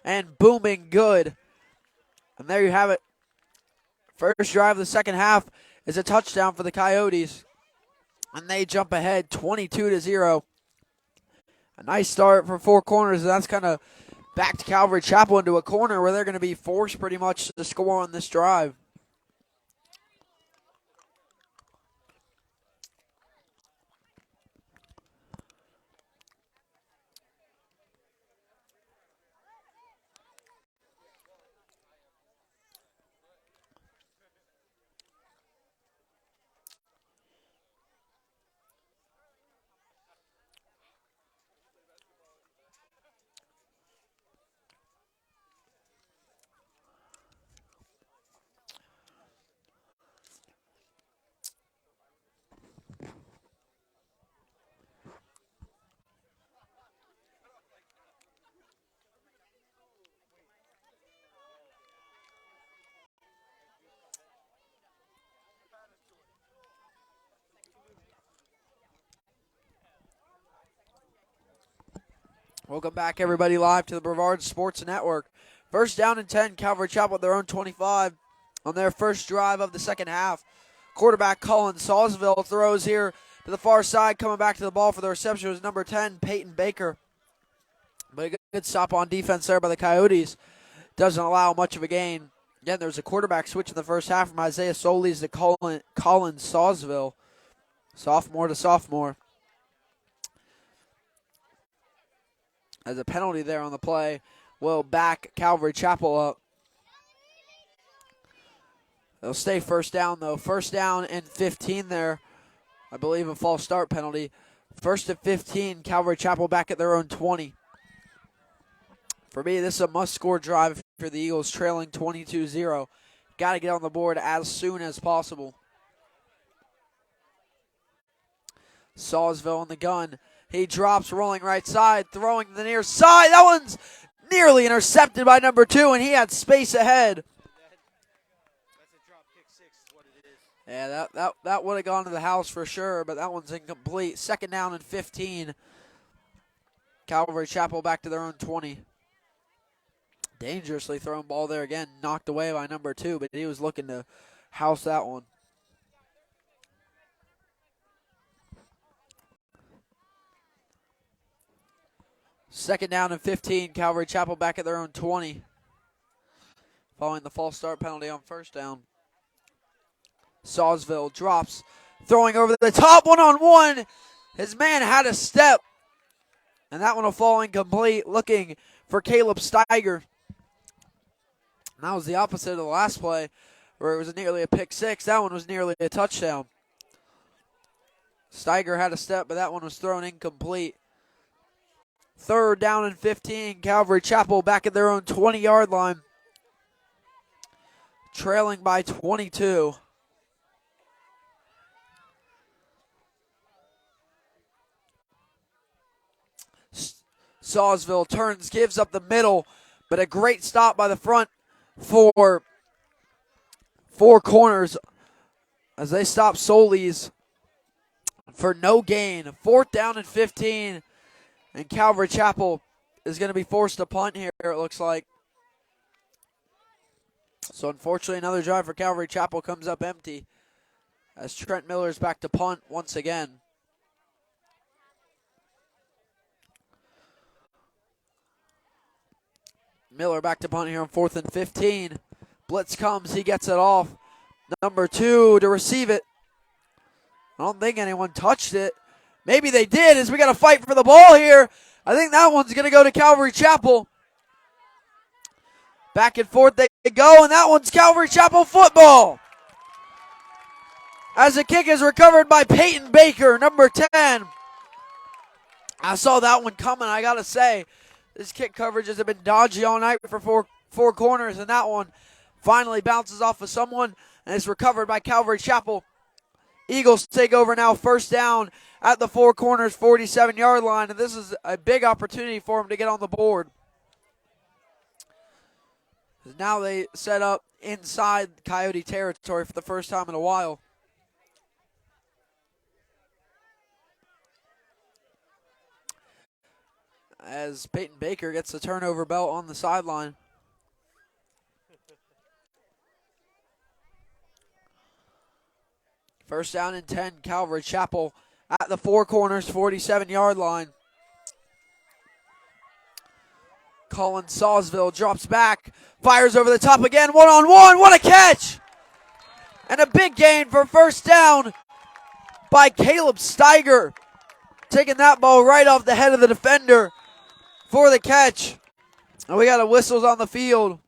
and booming good. And there you have it. First drive of the second half is a touchdown for the Coyotes. And they jump ahead 22-0. A nice start for 4 corners. And that's kind of backed Calvary Chapel into a corner where they're going to be forced pretty much to score on this drive. Welcome back, everybody, live to the Brevard Sports Network. First down and 10, Calvary Chapel at their own 25 on their first drive of the second half. Quarterback Colin Sawsville throws here to the far side. Coming back to the ball for the reception was number 10, Peyton Baker. But a good stop on defense there by the Coyotes. Doesn't allow much of a gain. Again, there's a quarterback switch in the first half from Isaiah Solis to Colin Sawsville. Sophomore to sophomore. As a penalty there on the play will back Calvary Chapel up. They'll stay first down, though. First down and 15 there. I believe a false start penalty. First and 15, Calvary Chapel back at their own 20. For me, this is a must-score drive for the Eagles, trailing 22-0. Got to get on the board as soon as possible. Sawsville in the gun. He drops, rolling right side, throwing to the near side. That one's nearly intercepted by number 2, and he had space ahead. That's a drop kick 6 is what it is. Yeah, that would have gone to the house for sure, but that one's incomplete. Second down and 15. Calvary Chapel back to their own 20. Dangerously thrown ball there again, knocked away by number 2, but he was looking to house that one. Second down and 15, Calvary Chapel back at their own 20. Following the false start penalty on first down. Sawsville drops, throwing over the top, one-on-one. His man had a step, and that one will fall incomplete, looking for Caleb Steiger. And that was the opposite of the last play, where it was nearly a pick 6. That one was nearly a touchdown. Steiger had a step, but that one was thrown incomplete. Third down and 15, Calvary Chapel back at their own 20-yard line. Trailing by 22. Sawsville turns, gives up the middle, but a great stop by the front for 4 corners as they stop Solis for no gain. Fourth down and 15. And Calvary Chapel is going to be forced to punt here, it looks like. So unfortunately, another drive for Calvary Chapel comes up empty as Trent Miller's back to punt once again. Miller back to punt here on 4th and 15. Blitz comes, he gets it off. Number 2 to receive it. I don't think anyone touched it. Maybe they did, as we got to fight for the ball here. I think that one's going to go to Calvary Chapel. Back and forth they go, and that one's Calvary Chapel football. As the kick is recovered by Peyton Baker, number 10. I saw that one coming, I got to say. This kick coverage has been dodgy all night for four corners, and that one finally bounces off of someone, and it's recovered by Calvary Chapel. Eagles take over now, first down at the 4 corners, 47-yard line, and this is a big opportunity for them to get on the board. Now they set up inside Coyote territory for the first time in a while. As Peyton Baker gets the turnover belt on the sideline. First down and 10, Calvary Chapel at the 4 corners, 47-yard line. Colin Sawsville drops back, fires over the top again, one-on-one, what a catch! And a big gain for first down by Caleb Steiger. Taking that ball right off the head of the defender for the catch. And we got a whistles on the field.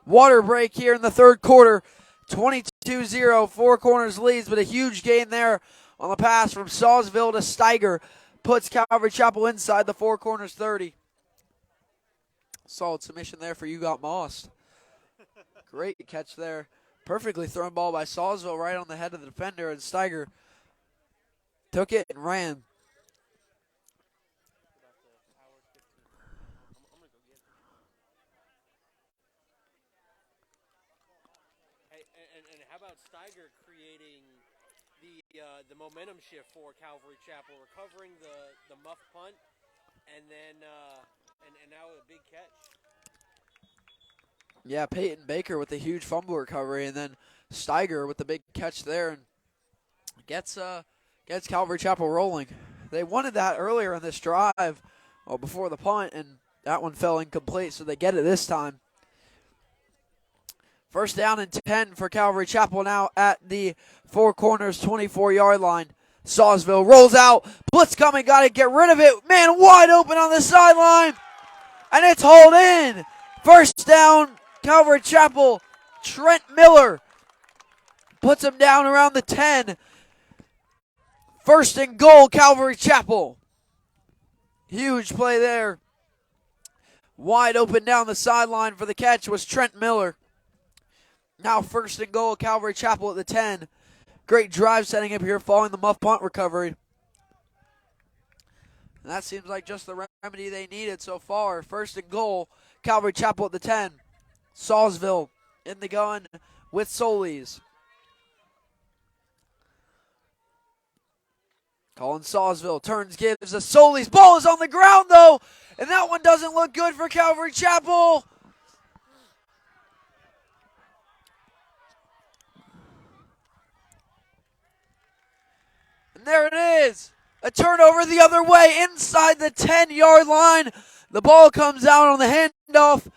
Water break here in the third quarter. 22-0, 4 corners leads, but a huge gain there on the pass from Sawsville to Steiger. Puts Calvary Chapel inside the 4 corners 30. Solid submission there for You Got Mossed. Great catch there. Perfectly thrown ball by Sawsville right on the head of the defender, and Steiger took it and ran. And how about Steiger creating the momentum shift for Calvary Chapel, recovering the muff punt, and then and now a big catch. Yeah, Peyton Baker with a huge fumble recovery, and then Steiger with the big catch there, and gets Calvary Chapel rolling. They wanted that earlier in this drive, before the punt, and that one fell incomplete, so they get it this time. First down and 10 for Calvary Chapel now at the 4 corners, 24-yard line. Sawsville rolls out. Blitz coming, got to get rid of it. Man, wide open on the sideline. And it's hauled in. First down, Calvary Chapel. Trent Miller puts him down around the 10. First and goal, Calvary Chapel. Huge play there. Wide open down the sideline for the catch was Trent Miller. Now first and goal, Calvary Chapel at the 10. Great drive setting up here following the muff punt recovery. And that seems like just the remedy they needed so far. First and goal, Calvary Chapel at the 10. Sawsville in the gun with Solis. Colin Sawsville turns, gives a Solis. Ball is on the ground though, and that one doesn't look good for Calvary Chapel. There it is. A turnover the other way inside the 10-yard line. The ball comes out on the handoff.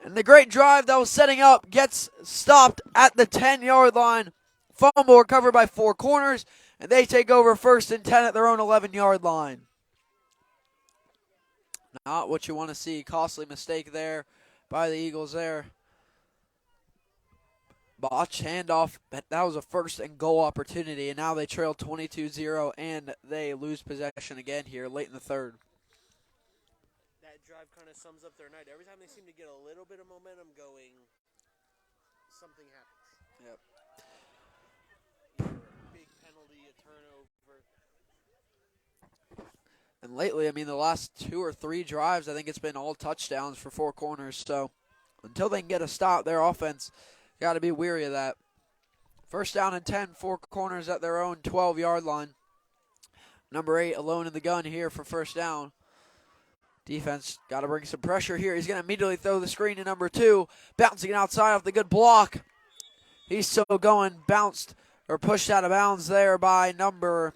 And the great drive that was setting up gets stopped at the 10-yard line. Fumble recovered by 4 corners. And they take over first and 10 at their own 11-yard line. Not what you want to see. Costly mistake there by the Eagles there. Botch handoff, but that was a first and goal opportunity, and now they trail 22-0, and they lose possession again here late in the third. That drive kind of sums up their night. Every time they seem to get a little bit of momentum going, something happens. Yep. Either a big penalty, a turnover. And lately, I mean, the last 2 or 3 drives, I think it's been all touchdowns for 4 corners, so until they can get a stop, their offense got to be weary of that. First down and 10, 4 corners at their own 12-yard line. Number 8 alone in the gun here for first down. Defense got to bring some pressure here. He's going to immediately throw the screen to number 2. Bouncing it outside off the good block. He's still going. Bounced or pushed out of bounds there by number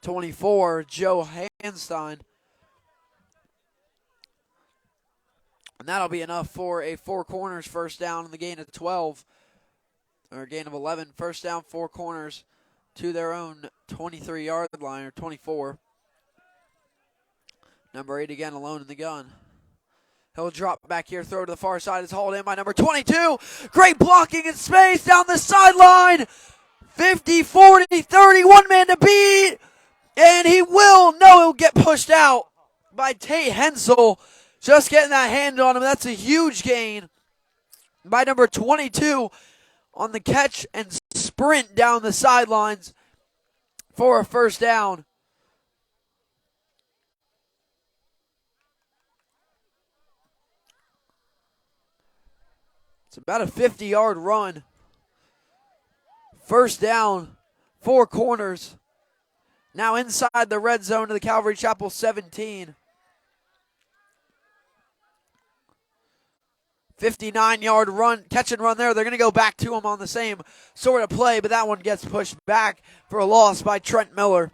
24, Joe Hanstein. And that'll be enough for a Four Corners first down in the gain of 12, or gain of 11. First down, Four Corners to their own 23-yard line, or 24. Number 8 again alone in the gun. He'll drop back here, throw to the far side. It's hauled in by number 22. Great blocking in space down the sideline. 50, 40, 30, one man to beat. And he'll get pushed out by Tate Hensel. Just getting that hand on him. That's a huge gain by number 22 on the catch and sprint down the sidelines for a first down. It's about a 50-yard run. First down, Four Corners. Now inside the red zone to the Calvary Chapel 17. 59-yard run, catch and run there. They're going to go back to him on the same sort of play, but that one gets pushed back for a loss by Trent Miller.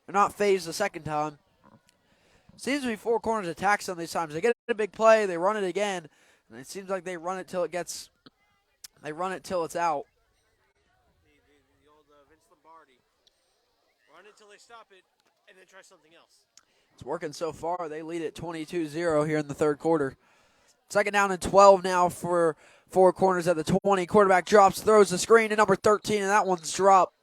They're not phased the second time. Seems to be Four Corners attacks on these times. They get a big play, they run it again, and it seems like they run it till it's out. The old Vince Lombardi. Run it till they stop it, and then try something else. It's working so far. They lead at 22-0 here in the third quarter. Second down and 12 now for Four Corners at the 20. Quarterback drops, throws the screen to number 13, and that one's dropped.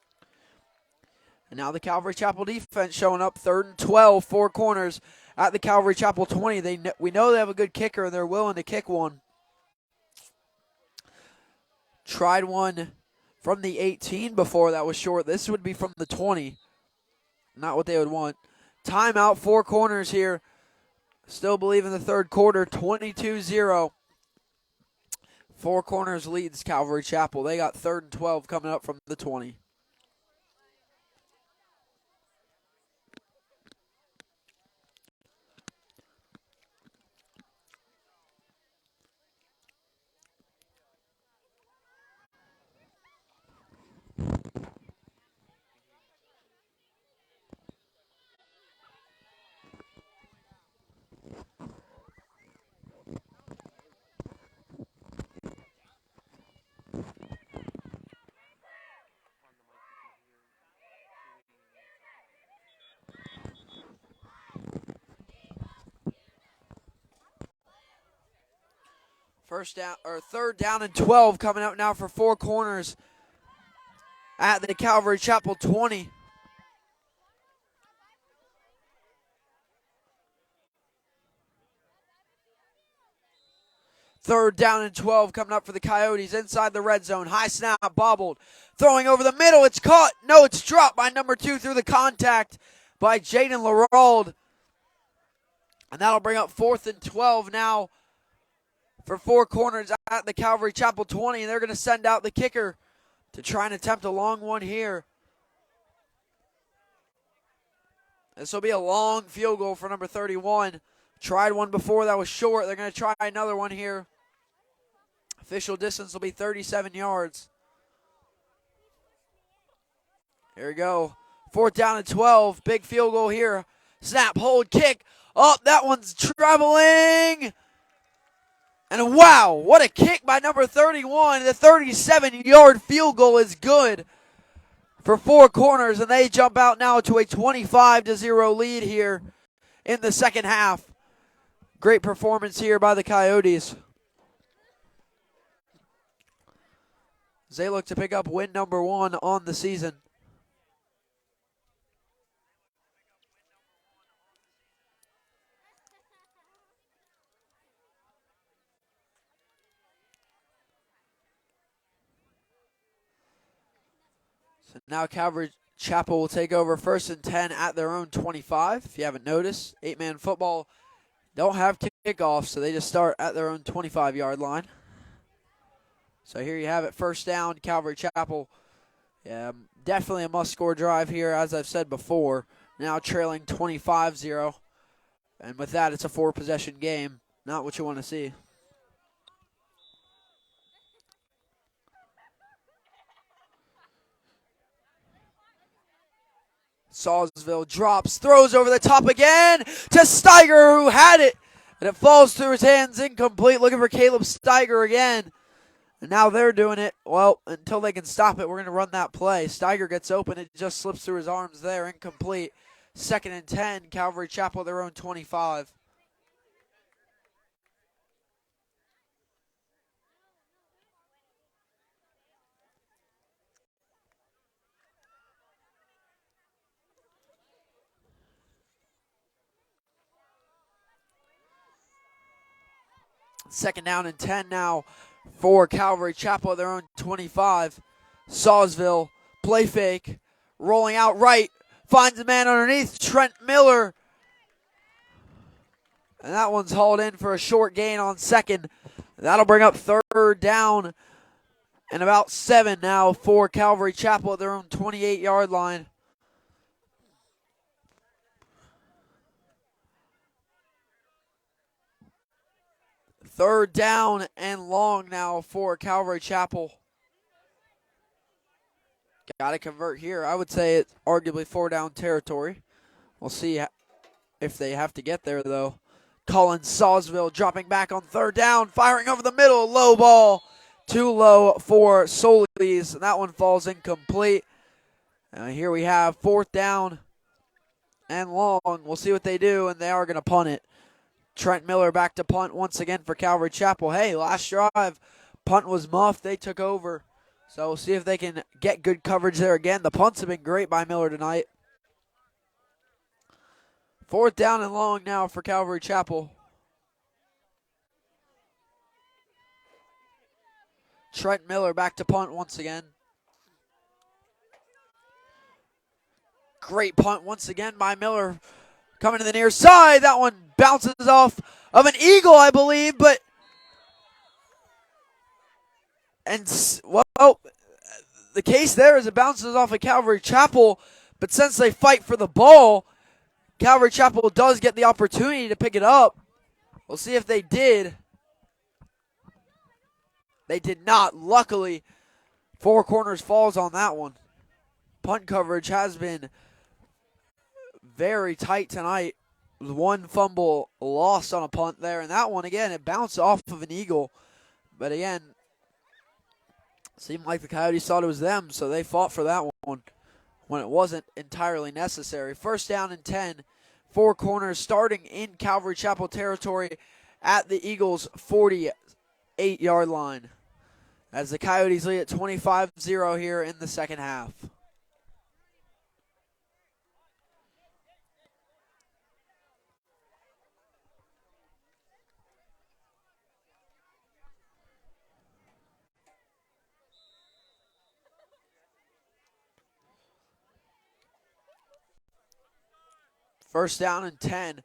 And now the Calvary Chapel defense showing up. Third and 12, Four Corners at the Calvary Chapel 20. We know they have a good kicker, and they're willing to kick one. Tried one from the 18 before, that was short. This would be from the 20. Not what they would want. Timeout, Four Corners here. Still believe in the third quarter, 22-0. Four Corners leads Calvary Chapel. They got third and 12 coming up from the 20. Third down and 12 coming up now for Four Corners at the Calvary Chapel 20. Third down and 12 coming up for the Coyotes inside the red zone. High snap, bobbled. Throwing over the middle. It's caught. No, it's dropped by number 2 through the contact by Jaden Lerald. And that'll bring up 4th and 12 now for Four Corners at the Calvary Chapel 20. And they're going to send out the kicker to try and attempt a long one here. This will be a long field goal for number 31. Tried one before, that was short. They're going to try another one here. Official distance will be 37 yards. Here we go. 4th down and 12. Big field goal here. Snap, hold, kick. Oh, that one's traveling. And wow, what a kick by number 31. The 37-yard field goal is good for Four Corners, and they jump out now to a 25-0 lead here in the second half. Great performance here by the Coyotes, as they look to pick up win number 1 on the season. So now Calvary Chapel will take over 1st and 10 at their own 25. If you haven't noticed, 8-man football don't have kickoffs, so they just start at their own 25-yard line. So here you have it, first down, Calvary Chapel. Yeah, definitely a must-score drive here, as I've said before. Now trailing 25-0. And with that, it's a 4-possession game. Not what you want to see. Sawsville drops, throws over the top again to Steiger, who had it And it falls through his hands, incomplete. Looking for Caleb Steiger again. And now they're doing it. Well, until they can stop it, we're going to run that play. Steiger gets open. It just slips through his arms there. Incomplete. 2nd and 10. Calvary Chapel, their own 25. Second down and 10 now for Calvary Chapel, their own 25. Sawsville, play fake, rolling out right, finds a man underneath, Trent Miller. And that one's hauled in for a short gain on second. That'll bring up 3rd down and about 7 now for Calvary Chapel at their own 28-yard line. Third down and long now for Calvary Chapel. Got to convert here. I would say it's arguably 4-down territory. We'll see if they have to get there, though. Colin Sawsville dropping back on 3rd down, firing over the middle, low ball. Too low for Solis, and that one falls incomplete. Here we have 4th down and long. We'll see what they do, and they are going to punt it. Trent Miller back to punt once again for Calvary Chapel. Hey, last drive, punt was muffed. They took over. So we'll see if they can get good coverage there again. The punts have been great by Miller tonight. 4th down and long now for Calvary Chapel. Trent Miller back to punt once again. Great punt once again by Miller. Coming to the near side. That one bounces off of an eagle, I believe. Well, the case there is it bounces off of Calvary Chapel. But since they fight for the ball, Calvary Chapel does get the opportunity to pick it up. We'll see if they did. They did not. Luckily, 4 corners falls on that one. Punt coverage has been very tight tonight. With 1 fumble lost on a punt there. And that one, again, it bounced off of an eagle. But again, seemed like the Coyotes thought it was them, so they fought for that one when it wasn't entirely necessary. 1st down and 10. 4 corners starting in Calvary Chapel territory at the Eagles' 48-yard line. As the Coyotes lead at 25-0 here in the second half. First down and 10.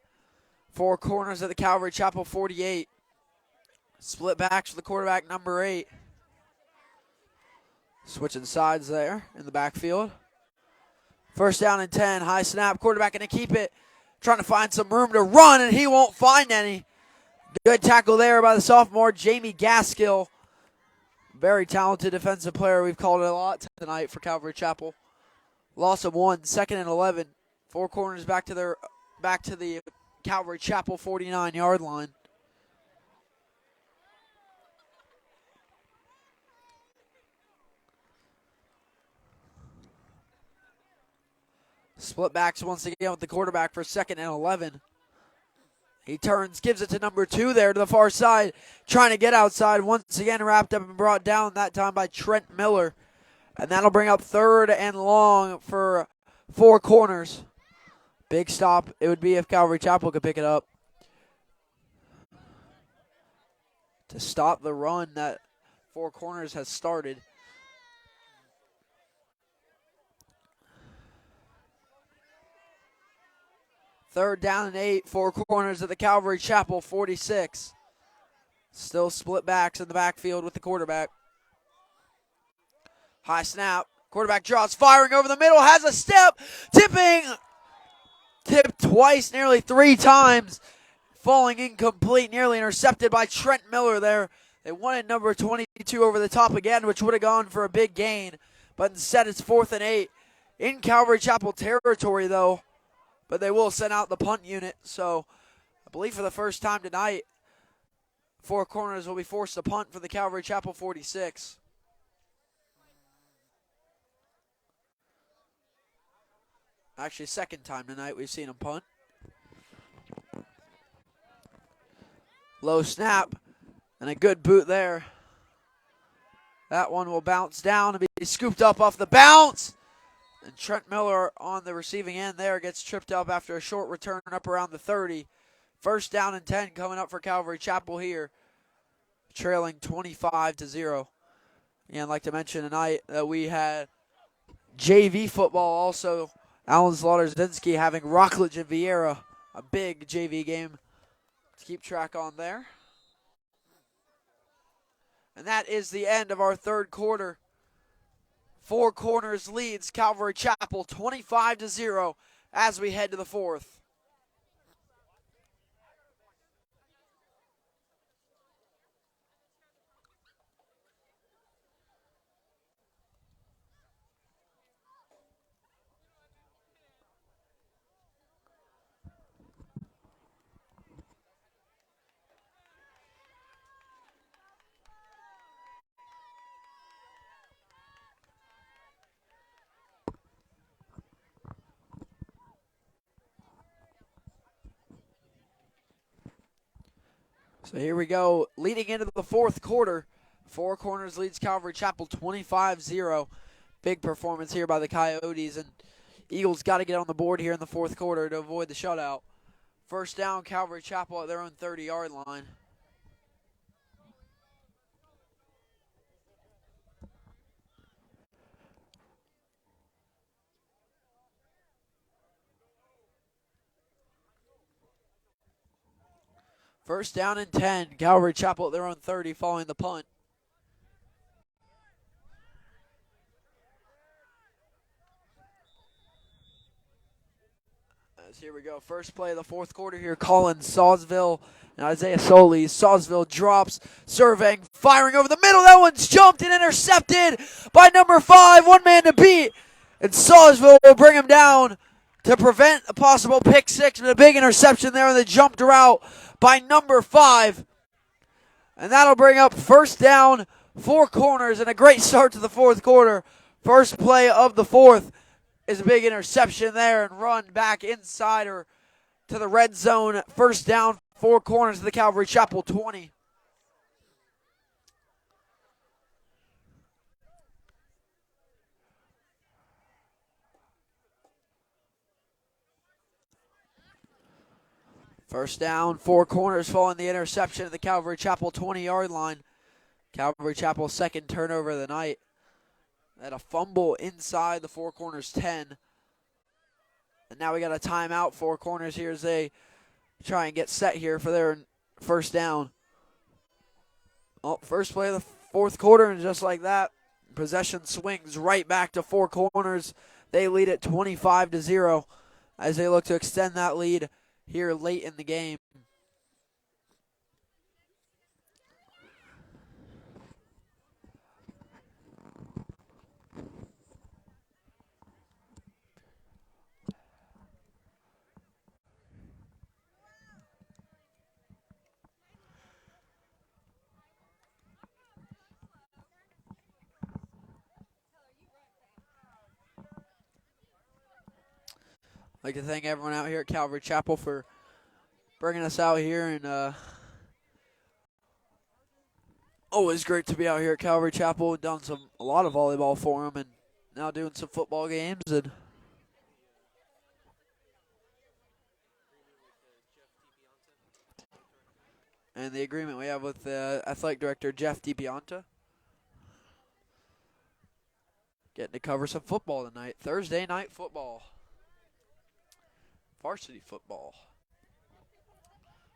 4 corners at the Calvary Chapel 48. Split backs for the quarterback, number 8. Switching sides there in the backfield. First down and 10. High snap. Quarterback going to keep it. Trying to find some room to run, and he won't find any. Good tackle there by the sophomore, Jamie Gaskill. Very talented defensive player. We've called it a lot tonight for Calvary Chapel. Loss of 1. 2nd and 11. 4 corners back to the Calvary Chapel 49-yard line. Split backs once again with the quarterback for 2nd and 11. He turns, gives it to number 2 there to the far side, trying to get outside. Once again wrapped up and brought down, that time by Trent Miller. And that'll bring up 3rd and long for 4 corners. Big stop it would be if Calvary Chapel could pick it up. To stop the run that 4 corners has started. Third down and 8, 4 corners at the Calvary Chapel 46. Still split backs in the backfield with the quarterback. High snap. Quarterback draws, firing over the middle, has a step, tipping. Tipped twice, nearly 3 times. Falling incomplete, nearly intercepted by Trent Miller there. They wanted number 22 over the top again, which would have gone for a big gain. But instead it's 4th and 8. In Calvary Chapel territory, though. But they will send out the punt unit, so believe for the first time tonight, Four Corners will be forced to punt for the Calvary Chapel 46. Actually, second time tonight we've seen him punt. Low snap and a good boot there. That one will bounce down and be scooped up off the bounce. And Trent Miller on the receiving end there gets tripped up after a short return up around the 30. First down and 10 coming up for Calvary Chapel here, trailing 25-0. And I'd like to mention tonight that we had JV football also. Alan Zlotowski having Rockledge and Vieira, a big JV game to keep track on there. And that is the end of our third quarter. Four Corners leads Calvary Chapel 25-0 as we head to the fourth. So here we go, leading into the fourth quarter. Four Corners leads Calvary Chapel 25-0. Big performance here by the Coyotes, and Eagles got to get on the board here in the fourth quarter to avoid the shutout. First down, Calvary Chapel at their own 30-yard line. First down and 10. Calvary Chapel at their own 30 following the punt. As here we go. First play of the fourth quarter here. Colin Sawsville and Isaiah Solis. Sawsville drops, surveying, firing over the middle. That one's jumped and intercepted by number 5. One man to beat. And Sawsville will bring him down to prevent a possible pick six, but a big interception there on the jumped route by number 5. And that'll bring up first down, Four Corners, and a great start to the fourth quarter. First play of the fourth is a big interception there and run back inside or to the red zone. First down, Four Corners to the Calvary Chapel 20. First down, Four Corners following the interception at the Calvary Chapel 20-yard line. Calvary Chapel's second turnover of the night. At a fumble inside the Four Corners 10. And now we got a timeout. Four Corners here as they try and get set here for their first down. Oh, first play of the fourth quarter, and just like that, possession swings right back to Four Corners. They lead it 25-0 as they look to extend that lead here late in the game. I'd like to thank everyone out here at Calvary Chapel for bringing us out here, and always great to be out here at Calvary Chapel. We've done a lot of volleyball for them, and now doing some football games. And the agreement we have with athletic director Jeff DiPianta. Getting to cover some football tonight. Thursday night football. Varsity football.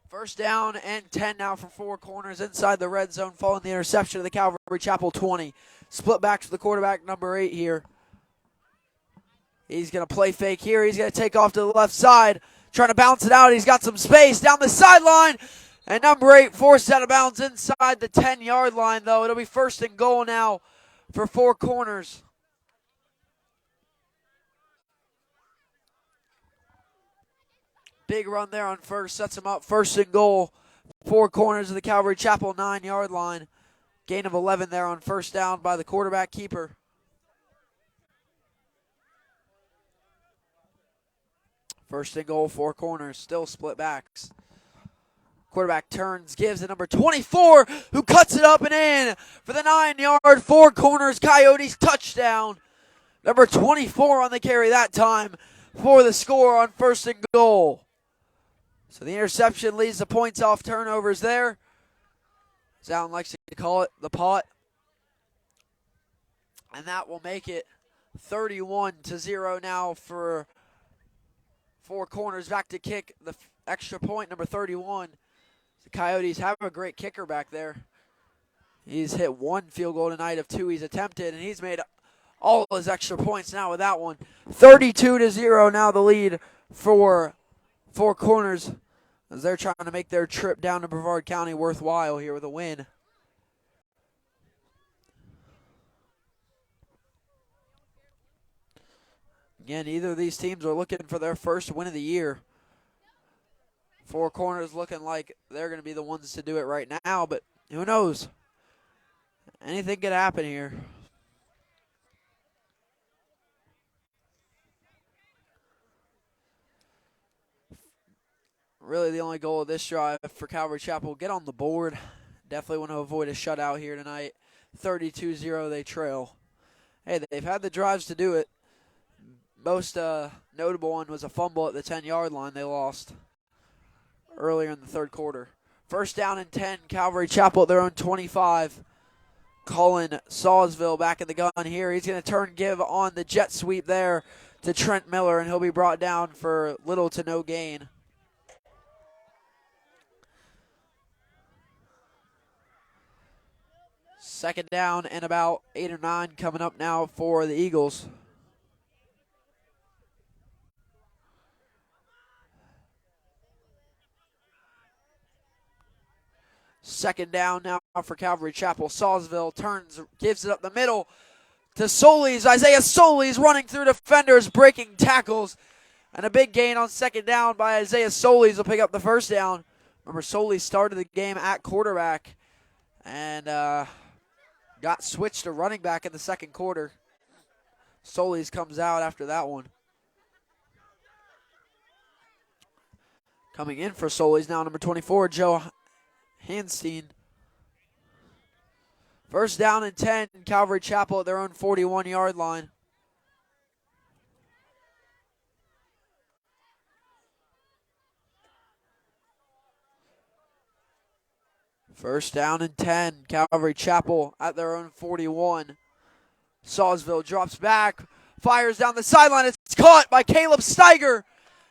First down and 10 now for Four Corners inside the red zone following the interception of the Calvary Chapel 20. Split back to the quarterback, number 8 here. He's going to play fake here. He's going to take off to the left side, trying to bounce it out. He's got some space down the sideline. And number 8 forced out of bounds inside the 10-yard line, though. It'll be first and goal now for Four Corners. Big run there on first, sets him up. First and goal. Four corners of the Calvary Chapel 9-yard line. Gain of 11 there on first down by the quarterback keeper. First and goal, four corners, still split backs. Quarterback turns, gives it number 24, who cuts it up and in for the 9-yard, four corners, Coyotes touchdown. Number 24 on the carry that time for the score on first and goal. So the interception leads the points off turnovers there. As Allen likes to call it, the pot. And that will make it 31-0 now for four corners. Back to kick the extra point, number 31. The Coyotes have a great kicker back there. He's hit one field goal tonight of two he's attempted, and he's made all of his extra points now with that one. 32-0 now the lead for four corners as they're trying to make their trip down to Brevard County worthwhile here with a win. Again, either of these teams are looking for their first win of the year. Four corners looking like they're going to be the ones to do it right now, but who knows? Anything could happen here. Really the only goal of this drive for Calvary Chapel, get on the board. Definitely want to avoid a shutout here tonight. 32-0 they trail. Hey, they've had the drives to do it. Most notable one was a fumble at the 10-yard line they lost earlier in the third quarter. First down and 10, Calvary Chapel at their own 25. Colin Sawsville back in the gun here. He's going to turn give on the jet sweep there to Trent Miller, and he'll be brought down for little to no gain. Second down and about 8 or 9 coming up now for the Eagles. Second down now for Calvary Chapel. Sawsville turns, gives it up the middle to Solis. Isaiah Solis running through defenders, breaking tackles. And a big gain on second down by Isaiah Solis will pick up the first down. Remember, Solis started the game at quarterback and got switched to running back in the second quarter. Solis comes out after that one. Coming in for Solis now, number 24, Joe Hanstein. First down and 10, Calvary Chapel at their own 41-yard line. First down and 10, Calvary Chapel at their own 41. Sawsville drops back, fires down the sideline. It's caught by Caleb Steiger.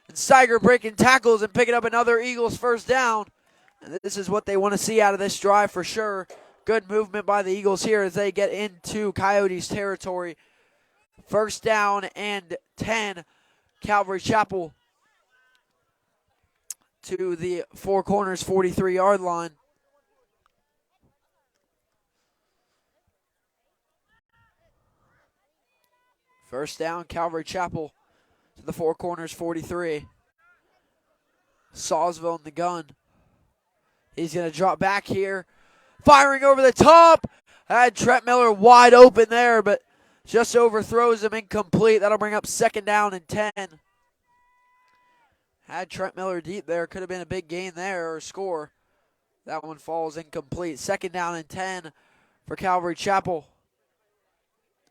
And Steiger breaking tackles and picking up another Eagles first down. And this is what they want to see out of this drive for sure. Good movement by the Eagles here as they get into Coyotes territory. First down and 10, Calvary Chapel to the four corners 43-yard line. First down, Calvary Chapel to the four corners 43. Sawsville in the gun. He's going to drop back here. Firing over the top. Had Trent Miller wide open there, but just overthrows him, incomplete. That'll bring up second down and 10. Had Trent Miller deep there. Could have been a big gain there or score. That one falls incomplete. Second down and 10 for Calvary Chapel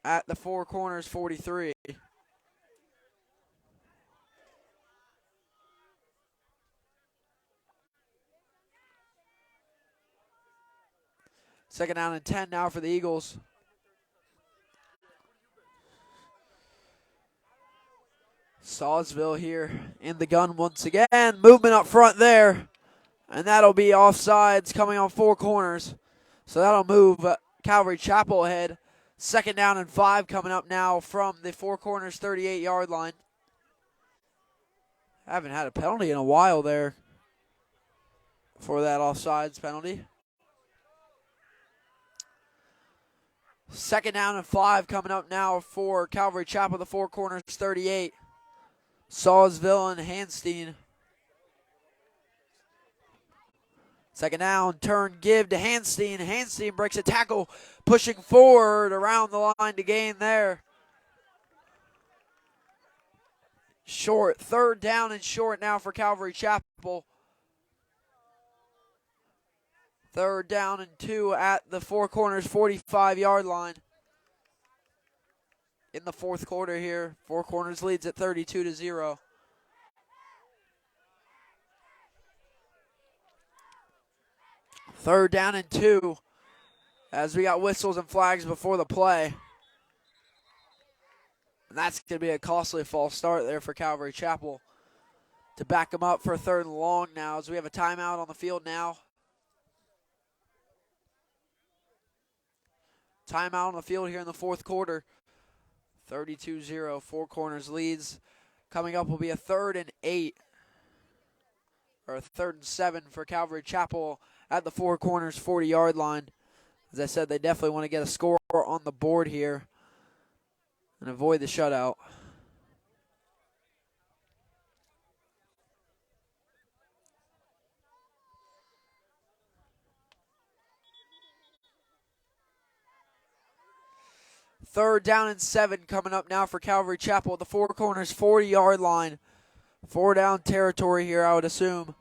at the four corners 43. Second down and 10 now for the Eagles. Sawsville here in the gun once again. Movement up front there. And that'll be offsides coming on four corners. So that'll move Calvary Chapel ahead. Second down and 5 coming up now from the four corners 38-yard line. Haven't had a penalty in a while there for that offsides penalty. Second down and 5 coming up now for Calvary Chapel, the four corners 38. Sawsville and Hanstein. Second down, turn, give to Hanstein. Hanstein breaks a tackle, pushing forward around the line to gain there. Short, third down and short now for Calvary Chapel. Third down and 2 at the Four Corners 45-yard line. In the fourth quarter here, Four Corners leads at 32-0. Third down and 2 as we got whistles and flags before the play. And that's going to be a costly false start there for Calvary Chapel to back them up for a third and long now as we have a timeout on the field now. Timeout on the field here in the fourth quarter. 32-0, Four Corners leads. Coming up will be a 3rd and 8, or a 3rd and 7 for Calvary Chapel at the Four Corners 40-yard line. As I said, they definitely want to get a score on the board here and avoid the shutout. Third down and 7 coming up now for Calvary Chapel at the Four Corners 40-yard line. 4 down territory here, I would assume.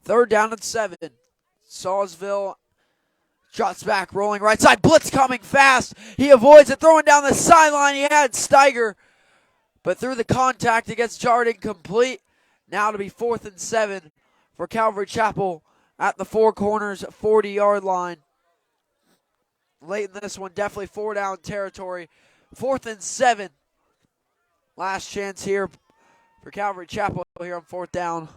Third down and 7. Sawsville drops back, rolling right side. Blitz coming fast. He avoids it, throwing down the sideline. He had Steiger, but through the contact, it gets jarred incomplete. Now to be 4th and 7 for Calvary Chapel at the Four Corners 40-yard line. Late in this one, definitely 4 down territory. 4th and 7. Last chance here for Calvary Chapel here on 4th down.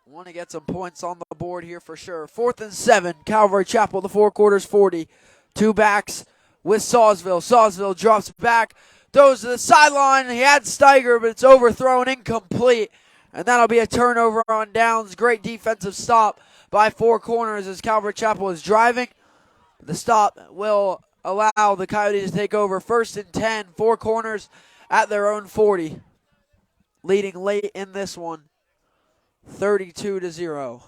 Want to get some points on the board here for sure. 4th and 7, Calvary Chapel, the Four Corners 40. 2 backs with Sawsville. Sawsville drops back, throws to the sideline. He had Steiger, but it's overthrown, incomplete. And that'll be a turnover on downs. Great defensive stop by Four Corners as Calvary Chapel is driving. The stop will allow the Coyotes to take over. 1st and 10, Four Corners at their own 40. Leading late in this one. 32-0.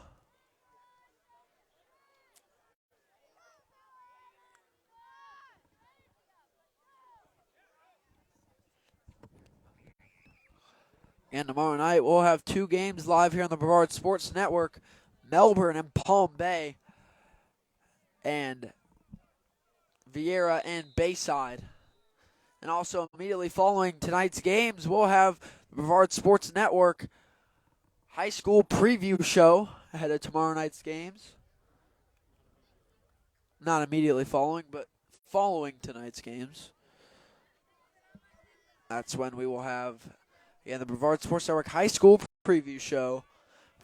And tomorrow night we'll have 2 games live here on the Brevard Sports Network. Melbourne and Palm Bay. And Vieira and Bayside. And also immediately following tonight's games, we'll have the Brevard Sports Network high school preview show ahead of tomorrow night's games. Not immediately following, but following tonight's games. That's when we will have the Brevard Sports Network high school preview show.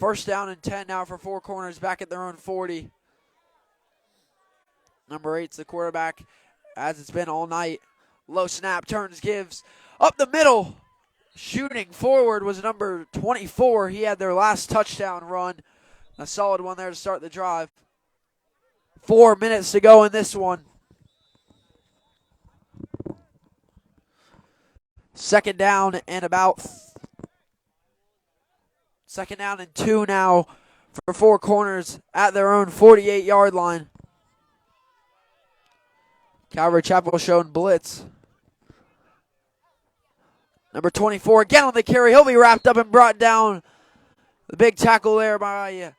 1st down and 10 now for Four Corners back at their own 40. Number 8's the quarterback, as it's been all night. Low snap, turns, gives, up the middle. Shooting forward was number 24. He had their last touchdown run. A solid one there to start the drive. 4 minutes to go in this one. 2nd down and 2 now for Four Corners at their own 48-yard line. Calvary Chapel showing blitz. Number 24 again on the carry. He'll be wrapped up and brought down. The big tackle there by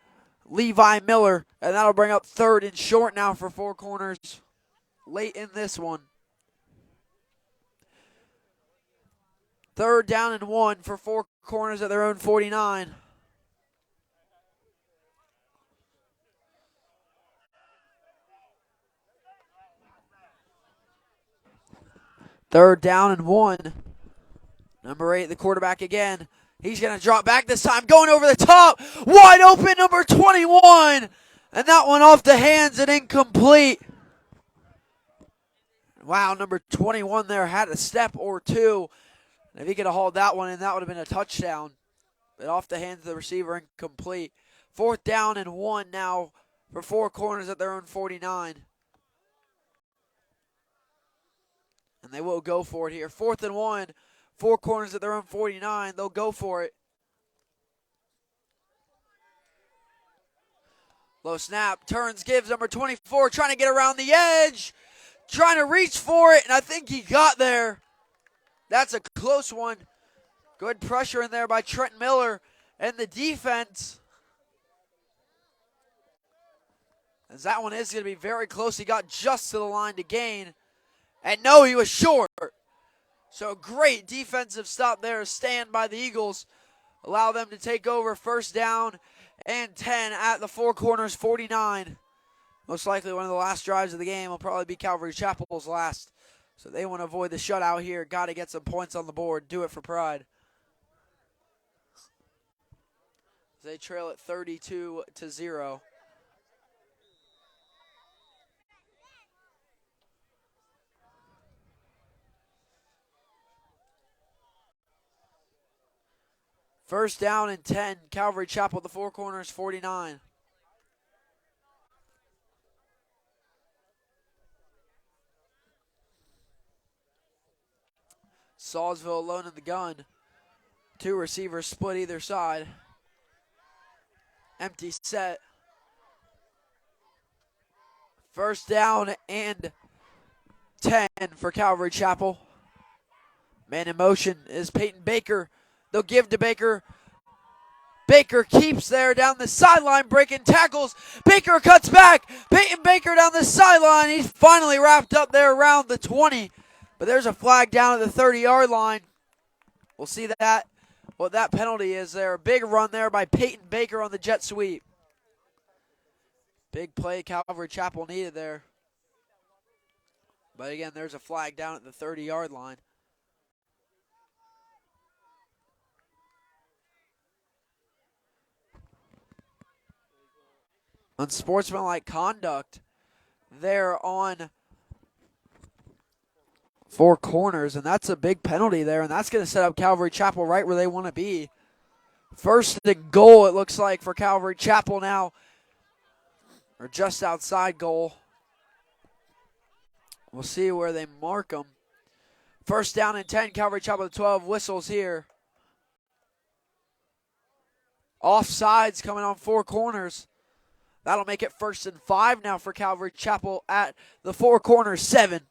Levi Miller. And that'll bring up 3rd and short now for Four Corners. Late in this one. 3rd down and 1 for Four Corners at their own 49. Third down and 1. Number 8, the quarterback again. He's going to drop back this time, going over the top. Wide open, number 21. And that one off the hands and incomplete. Wow, number 21 there had a step or two. And if he could have hauled that one in, that would have been a touchdown. But off the hands of the receiver, incomplete. 4th down and 1 now for Four Corners at their own 49. And they will go for it here. 4th and 1. 4 corners at their own 49. They'll go for it. Low snap. Turns, gives number 24. Trying to get around the edge. Trying to reach for it. And I think he got there. That's a close one. Good pressure in there by Trent Miller and the defense. As that one is going to be very close. He got just to the line to gain. And no, he was short. So great defensive stop there. Stand by the Eagles. Allow them to take over 1st down and 10 at the 4 corners 49. Most likely one of the last drives of the game will probably be Calvary Chapel's last. So they want to avoid the shutout here. Got to get some points on the board. Do it for pride. They trail it 32-0. First down and 10. Calvary Chapel, the 4 corners, 49. Salisville alone in the gun. 2 receivers split either side. Empty set. First down and 10 for Calvary Chapel. Man in motion is Peyton Baker. They'll give to Baker. Baker keeps there down the sideline, breaking tackles. Baker cuts back. Peyton Baker down the sideline. He's finally wrapped up there around the 20. But there's a flag down at the 30-yard line. We'll see that, what that penalty is there. A big run there by Peyton Baker on the jet sweep. Big play Calvary Chapel needed there. But again, there's a flag down at the 30-yard line. Unsportsmanlike conduct there on 4 corners, and that's a big penalty there, and that's going to set up Calvary Chapel right where they want to be. 1st and goal, it looks like, for Calvary Chapel now, or just outside goal. We'll see where they mark them. 1st down and 10, Calvary Chapel 12, whistles here. Offsides coming on 4 corners. That'll make it 1st and 5 now for Calvary Chapel at the 4 corners 7.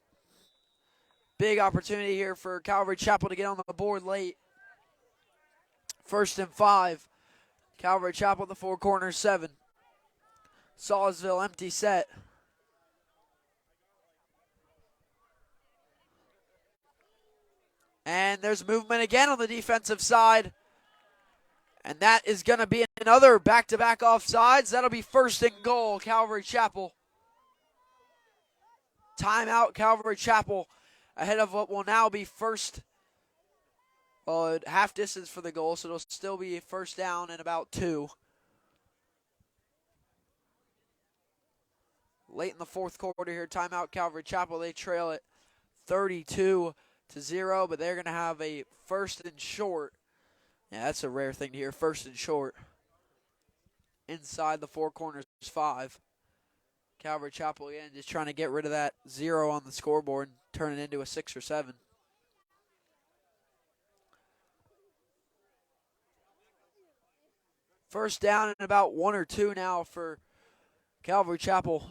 Big opportunity here for Calvary Chapel to get on the board late. 1st and 5. Calvary Chapel at the 4 corners 7. Salisville empty set. And there's movement again on the defensive side. And that is going to be another back-to-back offsides. That'll be 1st and goal, Calvary Chapel. Timeout, Calvary Chapel, ahead of what will now be first half distance for the goal, so it'll still be 1st down and about 2. Late in the 4th quarter here, timeout, Calvary Chapel. They trail it 32-0, but they're going to have a 1st and short. Yeah, that's a rare thing to hear. 1st and short. Inside the 4 corners 5. Calvary Chapel again just trying to get rid of that 0 on the scoreboard and turn it into a 6 or 7. First down and about 1 or 2 now for Calvary Chapel.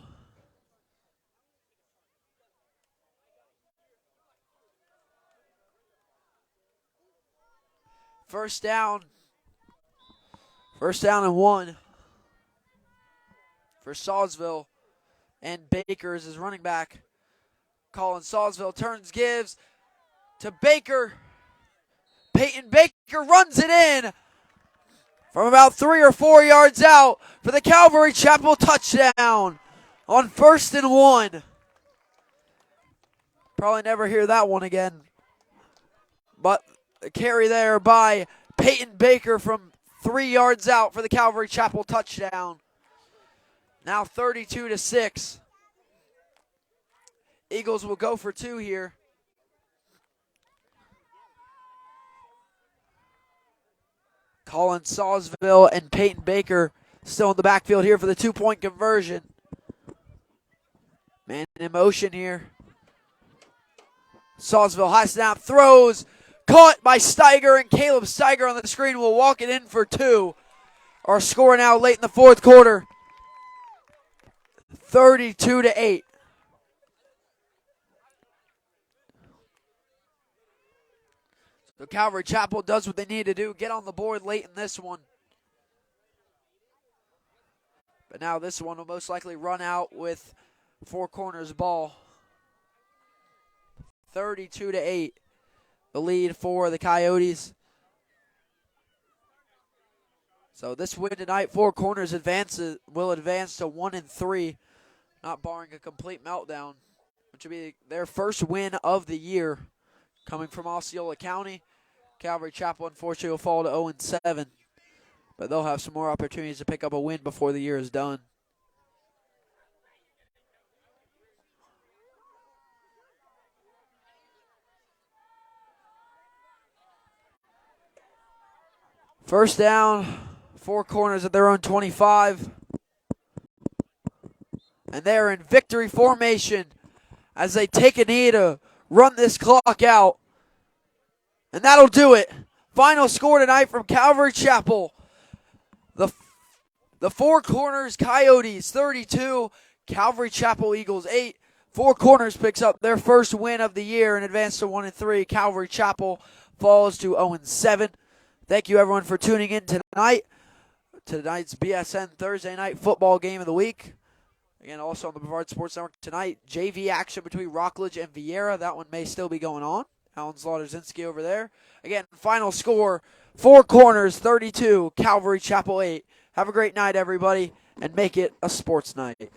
First down and 1 for Salisville. And Baker is his running back. Colin Salisville turns, gives to Baker. Peyton Baker runs it in from about 3 or 4 yards out for the Calvary Chapel touchdown on 1st and 1. Probably never hear that one again. But the carry there by Peyton Baker from 3 yards out for the Calvary Chapel touchdown. Now 32-6. Eagles will go for 2 here. Colin Salisville and Peyton Baker still in the backfield here for the 2-point conversion. Man in motion here. Salisville high snap, throws, caught by Steiger, and Caleb Steiger on the screen will walk it in for two. Our score now late in the fourth quarter, 32-8. So Calvary Chapel does what they need to do, get on the board late in this one. But now this one will most likely run out with Four Corners ball. 32-8, the lead for the Coyotes. So this win tonight, Four Corners will advance to 1-3, not barring a complete meltdown, which will be their first win of the year coming from Osceola County. Calvary Chapel, unfortunately, will fall to 0-7, but they'll have some more opportunities to pick up a win before the year is done. First down, Four Corners at their own 25. And they're in victory formation as they take a knee to run this clock out. And that'll do it. Final score tonight from Calvary Chapel. The Four Corners Coyotes 32, Calvary Chapel Eagles 8. Four Corners picks up their first win of the year and advances to 1-3. Calvary Chapel falls to 0-7. Thank you, everyone, for tuning in tonight. Tonight's BSN Thursday Night Football Game of the Week. Again, also on the Brevard Sports Network tonight, JV action between Rockledge and Vieira. That one may still be going on. Alan Zlotowski over there. Again, final score, Four Corners 32, Calvary Chapel 8. Have a great night, everybody, and make it a sports night.